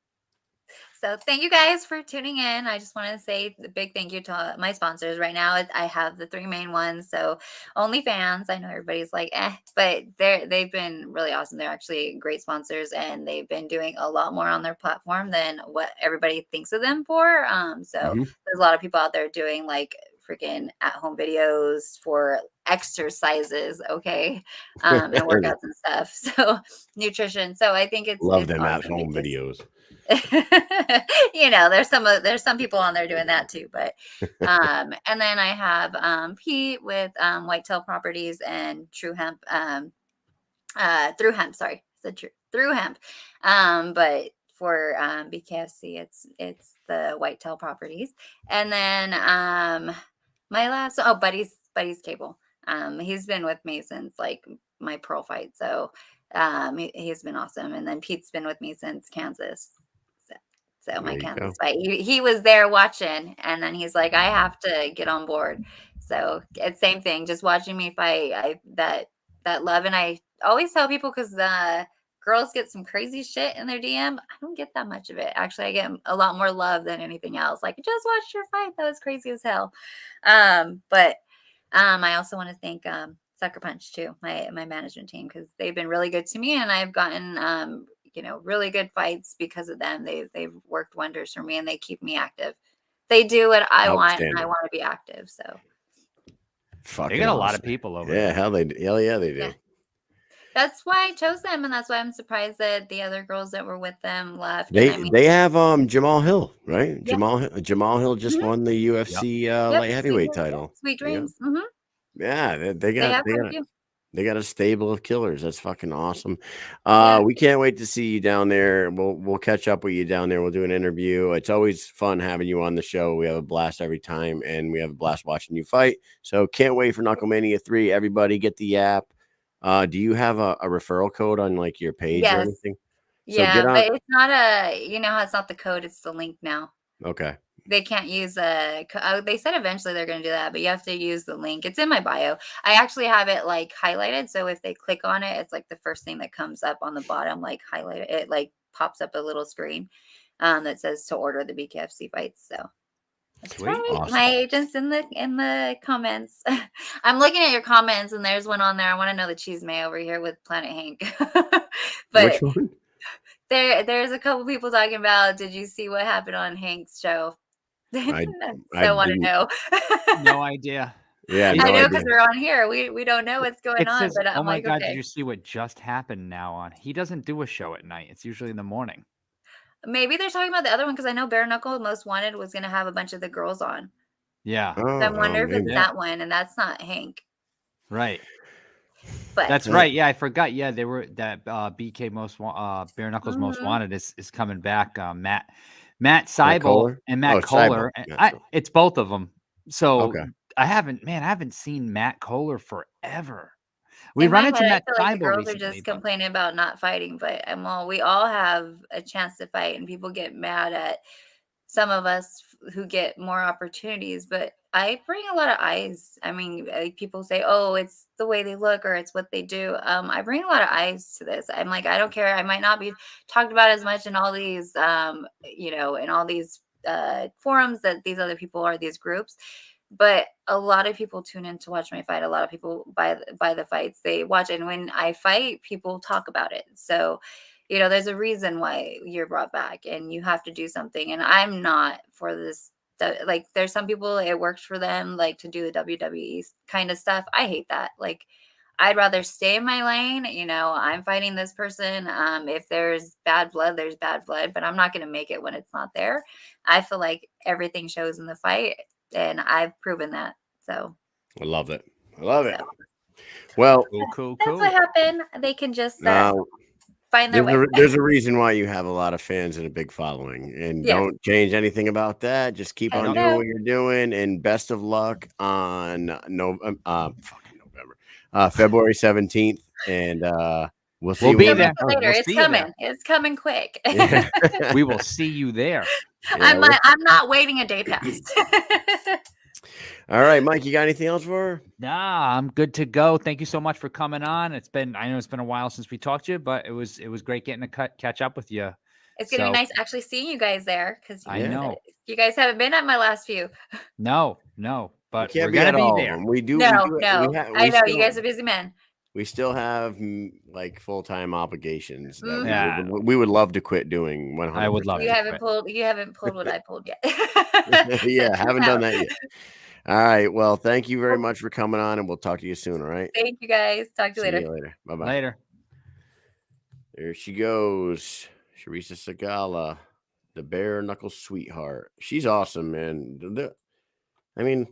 So thank you guys for tuning in. I just want to say a big thank you to my sponsors. Right now, I have the 3 main ones. So OnlyFans, I know everybody's like, but they've been really awesome. They're actually great sponsors, and they've been doing a lot more on their platform than what everybody thinks of them for. So there's a lot of people out there doing like freaking at-home videos for exercises, okay, and workouts and stuff. So nutrition. So I think it's them awesome at-home videos. There's some people on there doing that too, but and then I have Pete with Whitetail Properties and True Hemp, Through Hemp, sorry, Through Hemp, but for BKFC it's the Whitetail Properties. And then my last Buddy's Cable, he's been with me since like my pro fight, so he's been awesome. And then Pete's been with me since Kansas. So my Kansas fight, he was there watching, and then he's like, I have to get on board. So it's same thing, just watching me fight. That love, and I always tell people, because the girls get some crazy shit in their DM. I don't get that much of it. Actually, I get a lot more love than anything else. Like, just watched your fight. That was crazy as hell. But I also want to thank Sucker Punch too, my management team, because they've been really good to me, and I've gotten really good fights because of them. They've worked wonders for me, and they keep me active. They do what I want, and I want to be active. So they got a lot of people over there. Hell yeah, they do. Yeah. That's why I chose them, and that's why I'm surprised that the other girls that were with them left. They have Jamal Hill, right? Yeah. Jamal Hill just won the UFC light heavyweight title. Sweet Dreams. Yeah, they got a stable of killers. That's fucking awesome. We can't wait to see you down there. We'll catch up with you down there. We'll do an interview. It's always fun having you on the show. We have a blast every time, and we have a blast watching you fight. So can't wait for Knucklemania 3. Everybody get the app. Do you have a referral code on like your page or anything? So but it's not it's not the code, it's the link now. Okay. They can't use they said eventually they're going to do that, but you have to use the link. It's in my bio. I actually have it like highlighted. So if they click on it, it's like the first thing that comes up on the bottom, like highlighted. It like pops up a little screen that says to order the BKFC fights. So that's right. Awesome. My agent's in the comments. I'm looking at your comments, and there's one on there. I want to know the cheese may over here with Planet Hank. But which one? There's a couple people talking about, did you see what happened on Hank's show? I want to know. No idea. Yeah, I know, because we're on here. We don't know what's going on. But I'm my God, did you see what just happened now on? He doesn't do a show at night. It's usually in the morning. Maybe they're talking about the other one, because I know Bare Knuckle Most Wanted was going to have a bunch of the girls on. Yeah. So I wonder if it's that one, and that's not Hank. Right. But that's right. Yeah, I forgot. Yeah, they were that BK Bare Knuckles Most Wanted is coming back. Matt Seibel and Matt Kohler. It's both of them. So I haven't seen Matt Kohler forever. We run into Matt Seibel like the girls are just complaining about not fighting, but we all have a chance to fight, and people get mad at some of us who get more opportunities, but I bring a lot of eyes. I mean, people say, oh, it's the way they look or it's what they do. I bring a lot of eyes to this. I'm like, I don't care. I might not be talked about as much in all these, in all these forums that these other people are, these groups. But a lot of people tune in to watch my fight. A lot of people buy the fights. They watch it. And when I fight, people talk about it. So, there's a reason why you're brought back, and you have to do something. And I'm not for this. Like, there's some people, it works for them, like to do the WWE kind of stuff. I hate that. Like, I'd rather stay in my lane. I'm fighting this person. If there's bad blood, there's bad blood, but I'm not going to make it when it's not there. I feel like everything shows in the fight, and I've proven that. So I love it. Well, cool. That's what happened. They can just find their way. There's a reason why you have a lot of fans and a big following, and don't change anything about that. Just keep on doing what you're doing, and best of luck on February 17th, and we'll be there later. It's coming. It's coming quick. We will see you there. I'm like, I'm not waiting a day past. All right, Mike, you got anything else for her? Nah, I'm good to go. Thank you so much for coming on. I know it's been a while since we talked to you, but it was great getting to catch up with you. It's gonna be nice actually seeing you guys there because I know you guys haven't been at my last few. No, but we can't we're be gonna at be all there. of them. We do. No, we I know still, you guys are busy men. We still have like full-time obligations that Mhm. we would love to quit doing. 100%. I would love You to haven't pulled what I pulled yet. So Yeah, haven't chill done out. that yet. All right. Well, thank you very much for coming on, and we'll talk to you soon. All right. Thank you guys. Talk to you See later. you later. Bye-bye. Later. There she goes. Charisa Sigala, the bare knuckle sweetheart. She's awesome, man. I mean,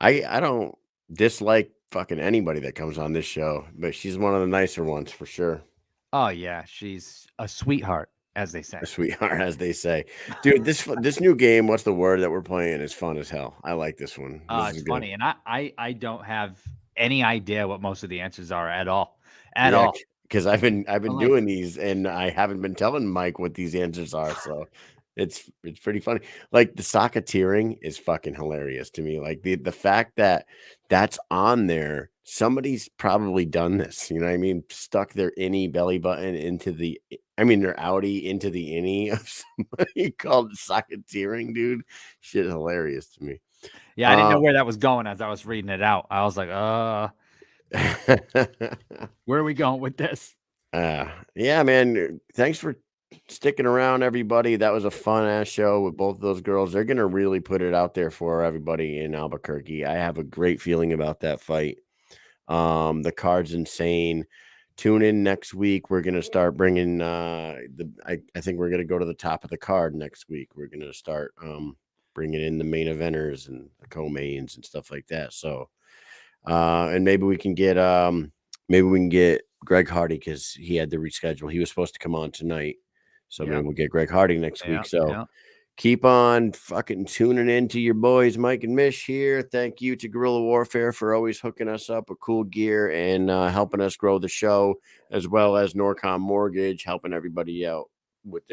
I don't dislike fucking anybody that comes on this show, but she's one of the nicer ones for sure. Oh yeah, she's a sweetheart, as they say. A sweetheart, as they say. Dude, this new game, what's the word that we're playing, is fun as hell. I like this one. This It's is funny, good. and I don't have any idea what most of the answers are at all. At all. Because I've been like, doing these, and I haven't been telling Mike what these answers are, so it's pretty funny. Like the socketeering is fucking hilarious to me. Like the fact that that's on there, somebody's probably done this. You know what I mean? Stuck their innie belly button into their outie into the innie of somebody called socketeering, dude. Shit, hilarious to me. Yeah, I didn't know where that was going as I was reading it out. I was like, where are we going with this? Yeah, man. Thanks for sticking around, everybody. That was a fun ass show with both of those girls. They're gonna really put it out there for everybody in Albuquerque. I have a great feeling about that fight. The card's insane. Tune in next week. We're gonna start bringing I think we're gonna go to the top of the card next week. We're gonna start bringing in the main eventers and the co-mains and stuff like that. So and maybe we can get Greg Hardy, because he had to reschedule. He was supposed to come on tonight. So maybe we'll get Greg Hardy next week. So keep on fucking tuning in to your boys, Mike and Mish here. Thank you to Guerrilla Warfare for always hooking us up with cool gear and helping us grow the show, as well as Norcom Mortgage, helping everybody out with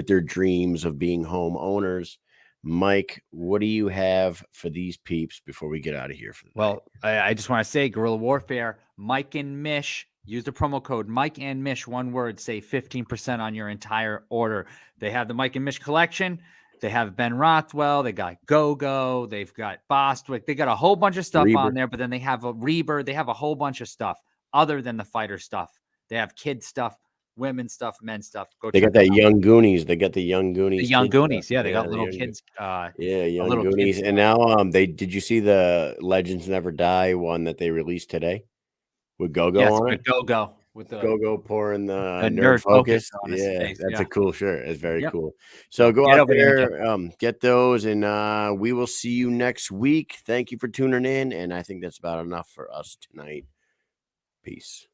their dreams of being home owners. Mike, what do you have for these peeps before we get out of here for the night? I just want to say, Guerrilla Warfare, Mike and Mish, use the promo code Mike and Mish, one word, save 15% on your entire order. They have the Mike and Mish collection. They have Ben Rothwell. They got Go-Go. They've got Bostwick. They got a whole bunch of stuff on there, but then they have a Reber. They have a whole bunch of stuff other than the fighter stuff. They have kid stuff, women stuff, men stuff. They got that Young Goonies. They got the Young Goonies. The Young Goonies. Yeah, they got little kids. Young Goonies. And now did you see the Legends Never Die one that they released today with Go-Go on it? Go-Go with the Go-Go pouring the nerd focus on his face. That's a cool shirt. It's very cool. So go out there, get those, and we will see you next week. Thank you for tuning in, and I think that's about enough for us tonight. Peace.